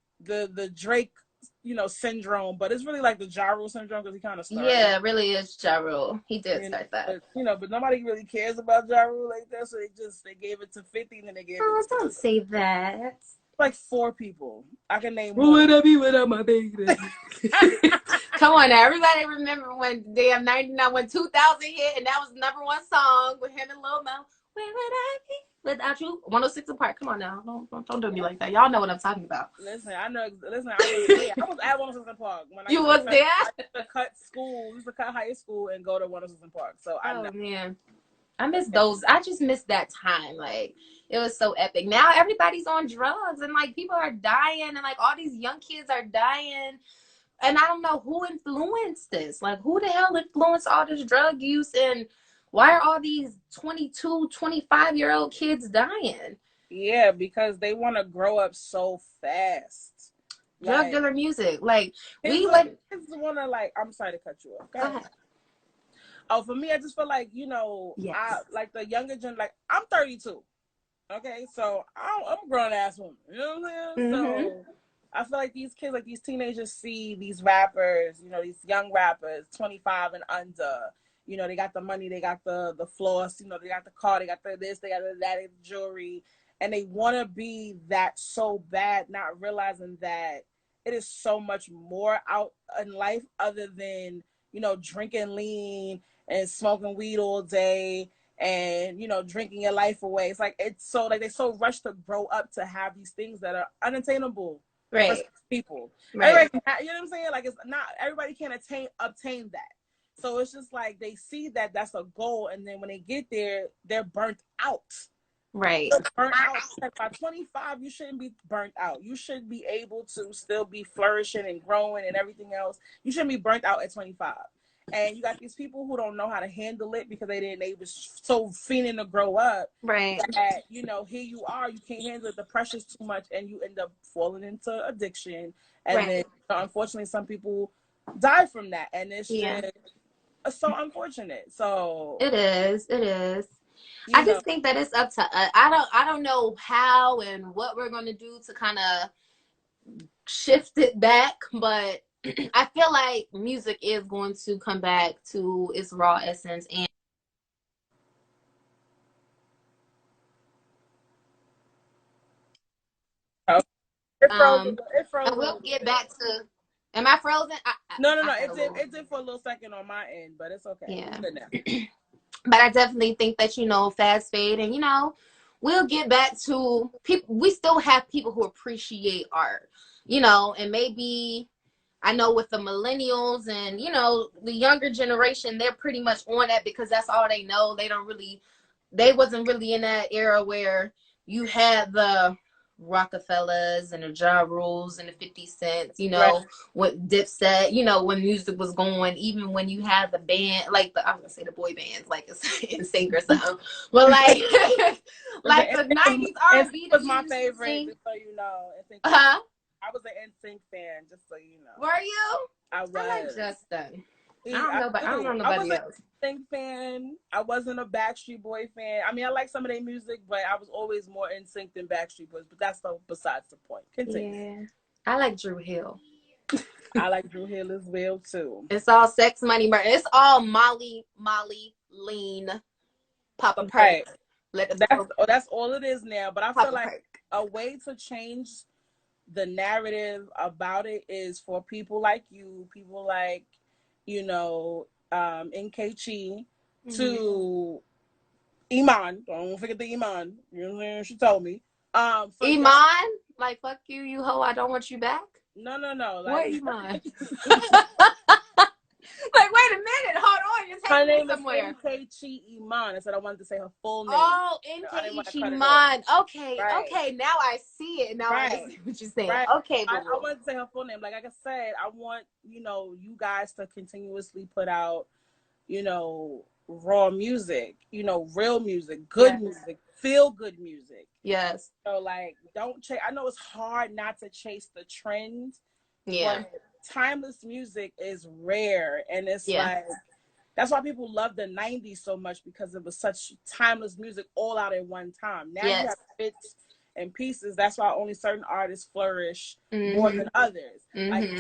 Speaker 2: syndrome, but it's really like the Ja Rule syndrome, because he kind of started.
Speaker 1: Yeah, it really is Ja Rule. He did start that.
Speaker 2: But nobody really cares about Ja Rule like that, so they gave it to 50, and then they gave it to...
Speaker 1: Don't say that.
Speaker 2: Like 4 people. I can name
Speaker 3: one. Would I be without my baby?
Speaker 1: Come on now. Everybody remember when damn 99, when 2000 hit, and that was the #1 song with him and Lil Mel. Where would I be without you? 106 apart. Come on now. Don't do me like that. Y'all know what I'm talking about.
Speaker 2: Listen, I know. Listen, I was at 106 Park when
Speaker 1: you was there.
Speaker 2: I used to cut high school and go to 106 Park. So I know.
Speaker 1: Man, I miss those. I just miss that time. Like, it was so epic. Now everybody's on drugs, and like, people are dying, and like, all these young kids are dying. And I don't know who influenced this. Like, who the hell influenced all this drug use, and why are all these 22, 25-year-old kids dying?
Speaker 2: Yeah, because they want to grow up so fast.
Speaker 1: Drug dealer music. Like,
Speaker 2: kids want to, like, I'm sorry to cut you off. Go ahead. Oh, for me, I just feel like,
Speaker 1: yes.
Speaker 2: I like the younger gen. Like, I'm 32. Okay, so I'm a grown ass woman. You know what I'm saying? So I feel like these kids, like, these teenagers, see these rappers, these young rappers, 25 and under. They got the money, they got the floss, they got the car, they got the this, they got the that, the jewelry, and they want to be that so bad, not realizing that it is so much more out in life other than, drinking lean and smoking weed all day and, drinking your life away. It's like, it's so, like, they so rushed to grow up to have these things that are unattainable for people. Right. Everybody, you know what I'm saying? Like, it's not, everybody can obtain that. So it's just like, they see that that's a goal, and then when they get there, they're burnt out.
Speaker 1: Right.
Speaker 2: Burnt out. Like, by 25, you shouldn't be burnt out. You should be able to still be flourishing and growing and everything else. You shouldn't be burnt out at 25. And you got these people who don't know how to handle it because they was so fiending to grow up.
Speaker 1: Right.
Speaker 2: That, here you are, you can't handle it, the pressure's too much, and you end up falling into addiction. And then, unfortunately, some people die from that. And it's just so unfortunate. So
Speaker 1: it is. I just think that it's up to us. I don't know how and what we're going to do to kind of shift it back, but I feel like music is going to come back to its raw essence. And
Speaker 2: it froze.
Speaker 1: I will get back to. Am I frozen?
Speaker 2: No. It did for a little second on my end, but it's okay.
Speaker 1: Yeah.
Speaker 2: It's good now.
Speaker 1: But I definitely think that, fast fade, and, we'll get back to people. We still have people who appreciate art, and maybe, I know with the millennials and, the younger generation, they're pretty much on that because that's all they know. They wasn't really in that era where you had the Rockefellers and the Ja Rules and the 50 Cents, with Dipset, when music was going, even when you had the band, like I was gonna say the boy bands, like in sync or something, but like like the 90s R&B
Speaker 2: was my favorite, just so you know. I was an NSYNC fan, just so you know.
Speaker 1: Were you?
Speaker 2: I was.
Speaker 1: I like Justin. I don't know nobody else.
Speaker 2: I was a fan. I wasn't a Backstreet Boy fan. I mean, I like some of their music, but I was always more NSYNC than Backstreet Boys. But that's besides the point. Continue.
Speaker 1: Yeah, I like Drew Hill.
Speaker 2: I like Drew Hill as well too.
Speaker 1: It's all sex, money, murder. It's all Molly, lean, Papa Perk.
Speaker 2: Right. That's all it is now. But I feel like a way to change the narrative about it is for people like you, people like, NKG, to Iman. Don't forget the Iman. You know what I'm saying? She told me. For
Speaker 1: Iman, like fuck you, you hoe. I don't want you back.
Speaker 2: No.
Speaker 1: What
Speaker 2: Like,
Speaker 1: Iman? Like, wait a minute, hold on, you're
Speaker 2: her
Speaker 1: taking me
Speaker 2: name is
Speaker 1: somewhere.
Speaker 2: Nkechi Iman. I said I wanted to say her full name.
Speaker 1: Oh,
Speaker 2: I didn't want to
Speaker 1: NKE
Speaker 2: cut it off.
Speaker 1: Iman. Okay,
Speaker 2: Right.
Speaker 1: okay, now I see it. Now I
Speaker 2: Right.
Speaker 1: understand what you're saying.
Speaker 2: Right.
Speaker 1: Okay,
Speaker 2: I
Speaker 1: boo.
Speaker 2: wanted to say her full name. Like I said, I want, you guys to continuously put out, raw music, real music, good music, feel good music.
Speaker 1: Yes.
Speaker 2: So like, don't chase. I know it's hard not to chase the trend,
Speaker 1: Yeah.
Speaker 2: but timeless music is rare, and it's like that's why people love the 90s so much, because it was such timeless music all out at one time. Now you have bits and pieces. That's why only certain artists flourish more than others. Like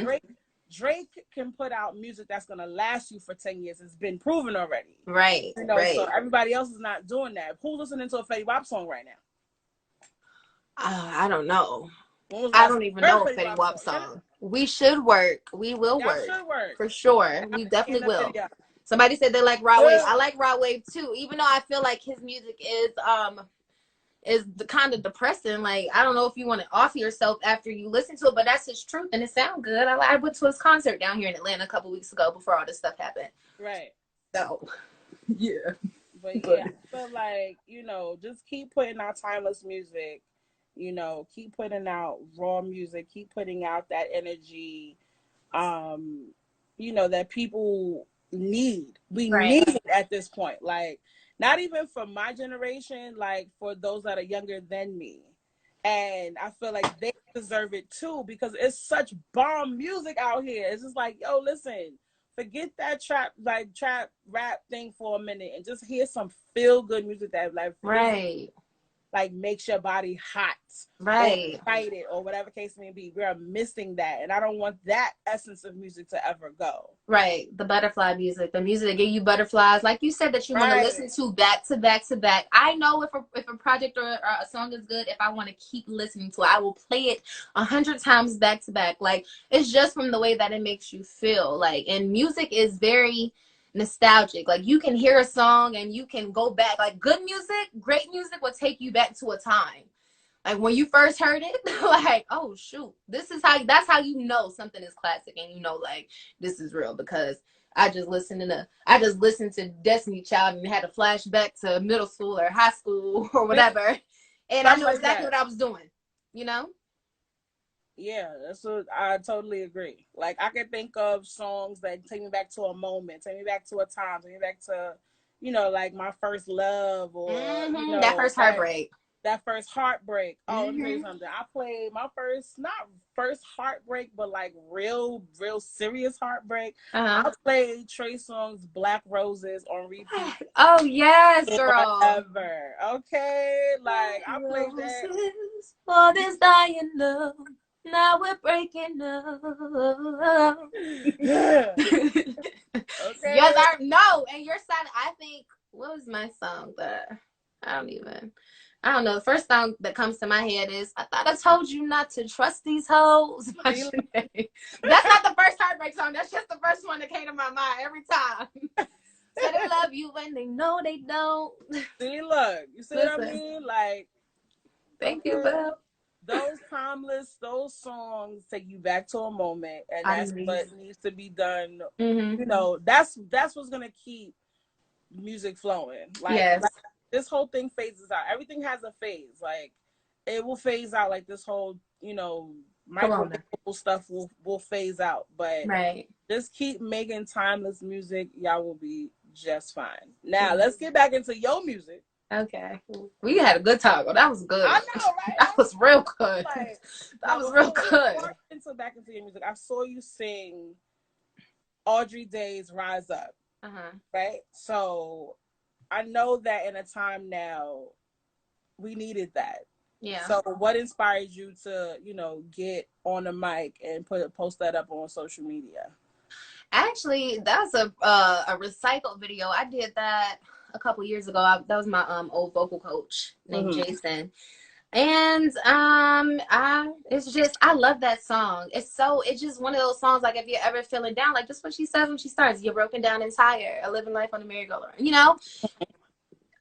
Speaker 2: Drake can put out music that's gonna last you for 10 years. It's been proven already.
Speaker 1: Right.
Speaker 2: So everybody else is not doing that. Who's listening to a Fetty Wap song right now?
Speaker 1: I don't know. I don't even know a Fetty Wap song. We should work. We will work.
Speaker 2: Should work.
Speaker 1: For sure. We definitely will. Somebody said they like Rod Wave. I like Rod Wave too, even though I feel like his music is kind of depressing. Like, I don't know if you want to off yourself after you listen to it, but that's his truth and it sounds good. I went to his concert down here in Atlanta a couple weeks ago before all this stuff happened.
Speaker 2: Right.
Speaker 1: So, yeah.
Speaker 2: But yeah, I feel like, just keep putting out timeless music. Keep putting out raw music, keep putting out that energy, that people need. We need it at this point. Like, not even for my generation, like for those that are younger than me. And I feel like they deserve it too, because it's such bomb music out here. It's just like, yo, listen, forget that trap rap thing for a minute and just hear some feel good music that like makes your body hot, or excited, or whatever case may be. We are missing that, and I don't want that essence of music to ever go.
Speaker 1: Right, the butterfly music, the music that give you butterflies, like you said, that you want to listen to back to back to back. I know if a project or a song is good, if I want to keep listening to it, I will play it 100 times back to back. Like, it's just from the way that it makes you feel. Like, and music is very nostalgic. Like, you can hear a song and you can go back. Like, good music, great music will take you back to a time. Like, when you first heard it, like, oh shoot, that's how you know something is classic, and like, this is real, because I just listened to Destiny Child and had a flashback to middle school or high school or whatever, and I knew exactly what I was doing.
Speaker 2: Yeah, that's what I totally agree. Like, I can think of songs that take me back to a moment, take me back to a time, take me back to, like my first love, or
Speaker 1: that first heartbreak.
Speaker 2: That first heartbreak. Oh, let me tell you something. I played my not first heartbreak, but like real serious heartbreak. I played Trey Songz "Black Roses" on repeat.
Speaker 1: Oh yes, girl.
Speaker 2: Forever. Okay, like I played that.
Speaker 1: For this dying love. Now we're breaking up.
Speaker 2: Okay.
Speaker 1: Yes, and your side. I think, what was my song that I don't know. The first song that comes to my head is "I Thought I Told You Not to Trust These Hoes." That's not the first heartbreak song. That's just the first one that came to my mind every time. Say they love you when they know they don't.
Speaker 2: See, look, you see what I mean? Like,
Speaker 1: thank you, Belle.
Speaker 2: Those songs take you back to a moment, and that's what needs to be done. That's what's gonna keep music flowing. Like, this whole thing phases out. Everything has a phase. Like, it will phase out. Like, this whole microwave stuff will phase out. But just keep making timeless music. Y'all will be just fine. Now let's get back into your music.
Speaker 1: Okay. We had a good talk. Well, that was good.
Speaker 2: I know, right?
Speaker 1: That was real good. Like, that was real good.
Speaker 2: Back into your music, I saw you sing Audrey Day's "Rise Up." Right? So I know that in a time now, we needed that.
Speaker 1: Yeah.
Speaker 2: So what inspired you to, get on the mic and post that up on social media?
Speaker 1: Actually, that's a recycled video. I did that a couple years ago. That was my old vocal coach named Jason. And it's just, I love that song. It's just one of those songs, like if you're ever feeling down, like just what she says when she starts, you're broken down and tired, a living life on the merry-go-round, you know.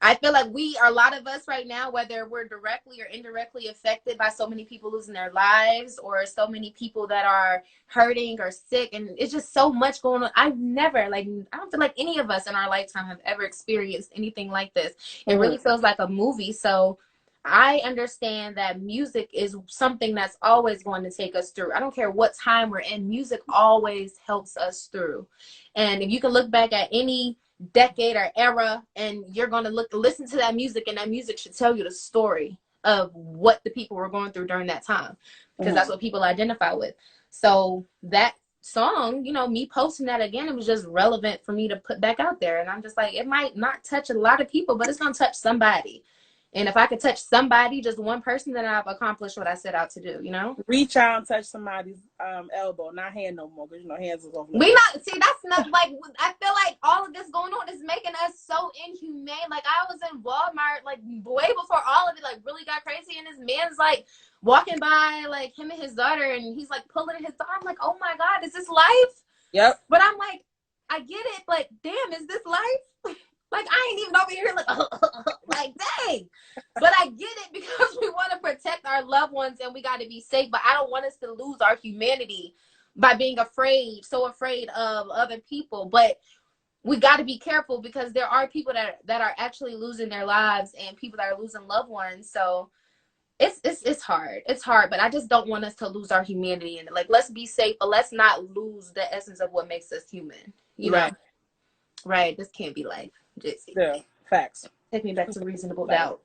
Speaker 1: I feel like a lot of us right now, whether we're directly or indirectly affected by so many people losing their lives or so many people that are hurting or sick, and it's just so much going on. I don't feel like any of us in our lifetime have ever experienced anything like this. It really feels like a movie. So I understand that music is something that's always going to take us through. I don't care what time we're in, music always helps us through. And if you can look back at any decade or era and you're going to listen to that music, and that music should tell you the story of what the people were going through during that time, because that's what people identify with. So that song, you know, me posting that again, it was just relevant for me to put back out there. And I'm just like, it might not touch a lot of people, but it's going to touch somebody. And if I could touch somebody, just one person, then I've accomplished what I set out to do, you know?
Speaker 2: Reach out and touch somebody's elbow, not hand no more, because you know hands is off.
Speaker 1: That's not like, I feel like all of this going on is making us so inhumane. Like I was in Walmart, like way before all of it like really got crazy, and this man's like walking by, like him and his daughter, and he's like pulling his daughter. I'm like, oh my God, is this life?
Speaker 2: Yep.
Speaker 1: But I'm like, I get it, but damn, is this life? Like, I ain't even over here like, dang. But I get it, because we want to protect our loved ones and we got to be safe. But I don't want us to lose our humanity by being so afraid of other people. But we got to be careful, because there are people that are actually losing their lives, and people that are losing loved ones. So it's hard. It's hard, but I just don't want us to lose our humanity. And like, let's be safe, but let's not lose the essence of what makes us human. You know? Right. This can't be life.
Speaker 2: Yeah, facts.
Speaker 1: Take me back to Reasonable Doubt.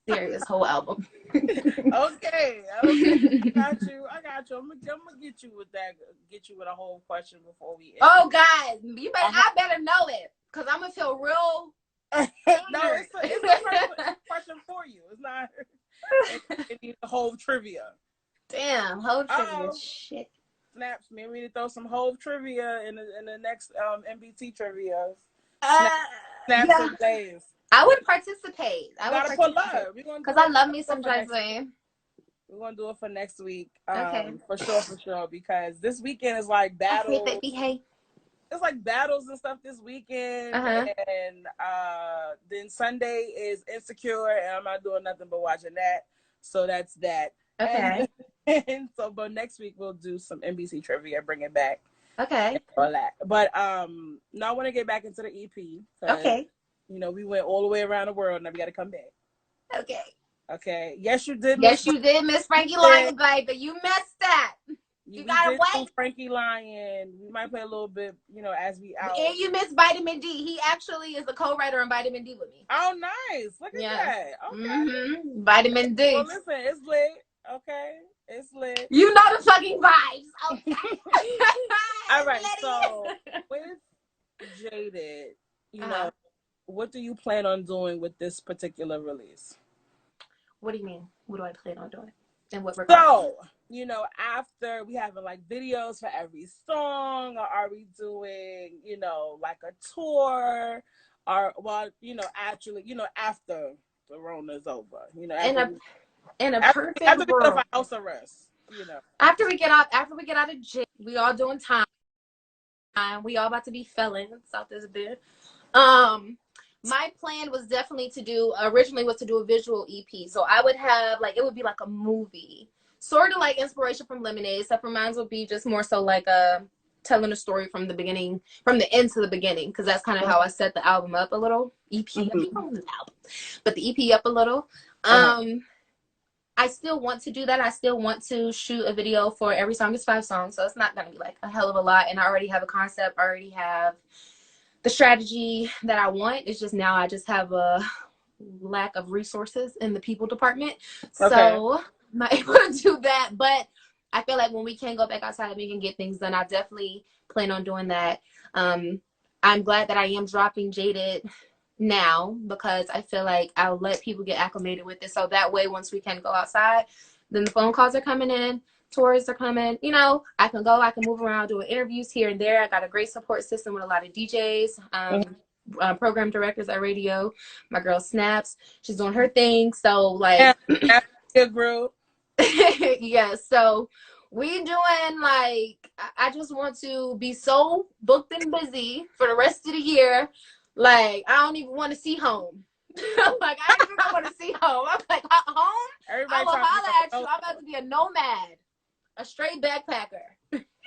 Speaker 1: Serious whole album.
Speaker 2: Okay. I got you. I'm gonna get you with that. Get you with a whole question before we end.
Speaker 1: Oh God, I better know it, because I'm gonna feel real.
Speaker 2: No, it's a question for you. It's not. It needs the whole trivia.
Speaker 1: Damn, whole trivia. Shit.
Speaker 2: Snaps, man. We need to throw some whole trivia in the next MBT trivia. Snaps and days.
Speaker 1: I would participate.
Speaker 2: Gotta pull up.
Speaker 1: Because I love me some Josephine.
Speaker 2: We're gonna do it for next week.
Speaker 1: Okay.
Speaker 2: For sure. Because this weekend is like battles.
Speaker 1: Hey.
Speaker 2: It's like battles and stuff this weekend. And then Sunday is Insecure, and I'm not doing nothing but watching that. So that's that.
Speaker 1: Okay.
Speaker 2: And so, but next week we'll do some NBC trivia, bring it back.
Speaker 1: Okay.
Speaker 2: All that. But now I want to get back into the EP.
Speaker 1: Okay.
Speaker 2: You know, we went all the way around the world, and now we got to come back.
Speaker 1: Okay.
Speaker 2: Yes, you did.
Speaker 1: Yes, you did, Miss Frankie Lyon, baby. You missed that. You gotta wait.
Speaker 2: Frankie Lyon. We might play a little bit, you know, as we out.
Speaker 1: And you missed Vitamin D. He actually is a co-writer on Vitamin D with me.
Speaker 2: Oh, nice. Look at that. Okay.
Speaker 1: Vitamin D.
Speaker 2: Well, listen, it's lit. Okay. It's lit.
Speaker 1: You know the fucking vibes. Okay.
Speaker 2: All right. So with Jaded, you know, what do you plan on doing with this particular release?
Speaker 1: What do you mean? What do I plan on doing? And what regard?
Speaker 2: So, you know, after we having like videos for every song, or are we doing, you know, like a tour, or well, you know, actually, you know, after the Rona's over, you know,
Speaker 1: in a perfect
Speaker 2: after we get
Speaker 1: world,
Speaker 2: off house arrest, you know,
Speaker 1: after we get out of jail, we all doing time. We all about to be felons out this bit. My plan was definitely originally was to do a visual EP. So I would have it would be like a movie, sort of like Inspiration from Lemonade, except for mine would be just more so like telling a story from the beginning, from the end to the beginning, because that's kind of how I set the album up a little. EP, but the EP up a little. I still want to do that. I still want to shoot a video for every song. It's 5 songs, so it's not going to be like a hell of a lot. And I already have a concept. I already have the strategy that I want. It's just now I just have a lack of resources in the people department. Okay. So I'm not able to do that. But I feel like when we can go back outside and we can get things done, I definitely plan on doing that. I'm glad that I am dropping Jaded now, because I feel like I'll let people get acclimated with it, so that way once we can go outside, then the phone calls are coming in, tours are coming, you know, I can move around doing interviews here and there. I got a great support system with a lot of DJs. program directors at radio. My girl Snaps, she's doing her thing. So like,
Speaker 2: Yeah, that's a good group.
Speaker 1: yeah. So we doing like, I just want to be so booked and busy for the rest of the year. Like I don't even want to see home. Like I ain't even gonna want to see home. I'm like home. I
Speaker 2: Everybody
Speaker 1: will
Speaker 2: trying to
Speaker 1: holler at
Speaker 2: go.
Speaker 1: you. I'm about to be a nomad, a straight backpacker.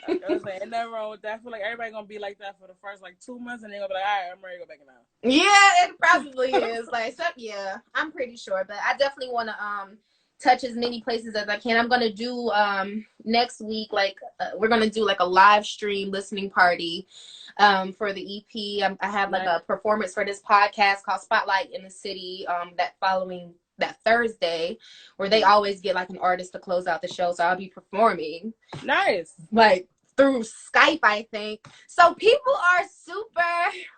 Speaker 2: I was saying, ain't nothing wrong with that. I feel like everybody gonna be like that for the first like 2 months, and they're gonna be like, all right, I'm ready to go back now.
Speaker 1: Yeah, it probably is. Like, so, yeah, I'm pretty sure. But I definitely want to touch as many places as I can. I'm gonna do next week, like we're gonna do like a live stream listening party for the EP. I have like a performance for this podcast called Spotlight in the City that Thursday, where they always get like an artist to close out the show. So I'll be performing.
Speaker 2: Nice.
Speaker 1: Like through Skype, I think. So people are super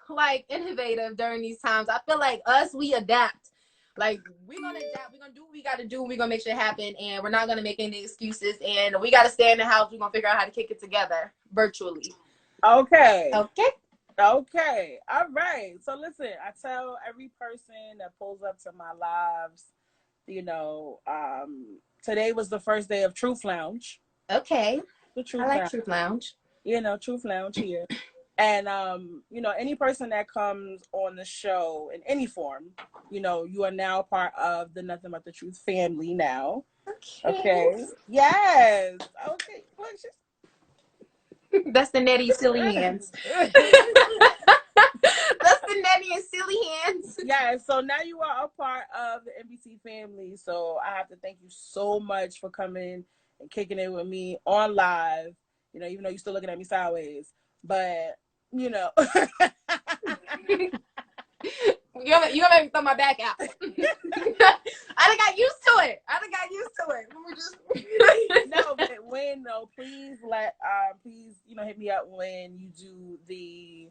Speaker 1: like innovative during these times. I feel like we adapt. Like we're gonna adapt, we're gonna do what we gotta do, we're gonna make shit happen, and we're not gonna make any excuses, and we gotta stay in the house, we're gonna figure out how to kick it together virtually.
Speaker 2: Okay.
Speaker 1: Okay.
Speaker 2: All right. So listen, I tell every person that pulls up to my lives, today was the first day of Truth Lounge.
Speaker 1: Okay.
Speaker 2: The Truth
Speaker 1: I like
Speaker 2: Lounge.
Speaker 1: Truth Lounge.
Speaker 2: Truth Lounge here. And any person that comes on the show in any form, you are now part of the Nothing But the Truth family now. Okay. Yes. Okay.
Speaker 1: That's the Nettie silly hands. That's the Nettie and silly hands.
Speaker 2: Yeah, so now you are a part of the NBC family. So I have to thank you so much for coming and kicking it with me on live. Even though you're still looking at me sideways. But,
Speaker 1: You're gonna make me throw my back out. I done got used to it.
Speaker 2: No, but please hit me up when you do the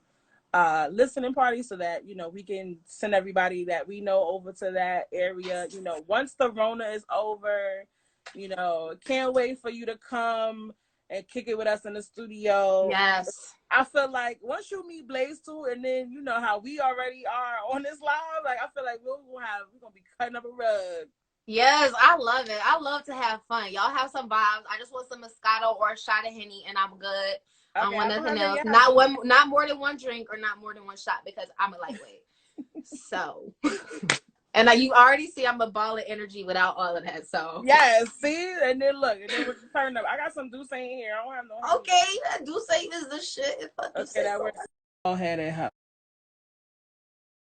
Speaker 2: listening party so that we can send everybody that we know over to that area. Once the Rona is over, can't wait for you to come and kick it with us in the studio.
Speaker 1: Yes.
Speaker 2: I feel like once you meet Blaze too, and then how we already are on this live, like I feel like we're gonna be cutting up a rug.
Speaker 1: Yes, I love it. I love to have fun. Y'all have some vibes. I just want some Moscato or a shot of Henny, and I'm good. I don't want nothing else. Not more than one drink or not more than one shot because I'm a lightweight. So, and you already see I'm a ball of energy without all of that. So
Speaker 2: yes, see, and then look, and then we're turned up. I got some Douce in here. I don't have no.
Speaker 1: Okay, Douce is the shit.
Speaker 2: Okay, that works. Go ahead and help.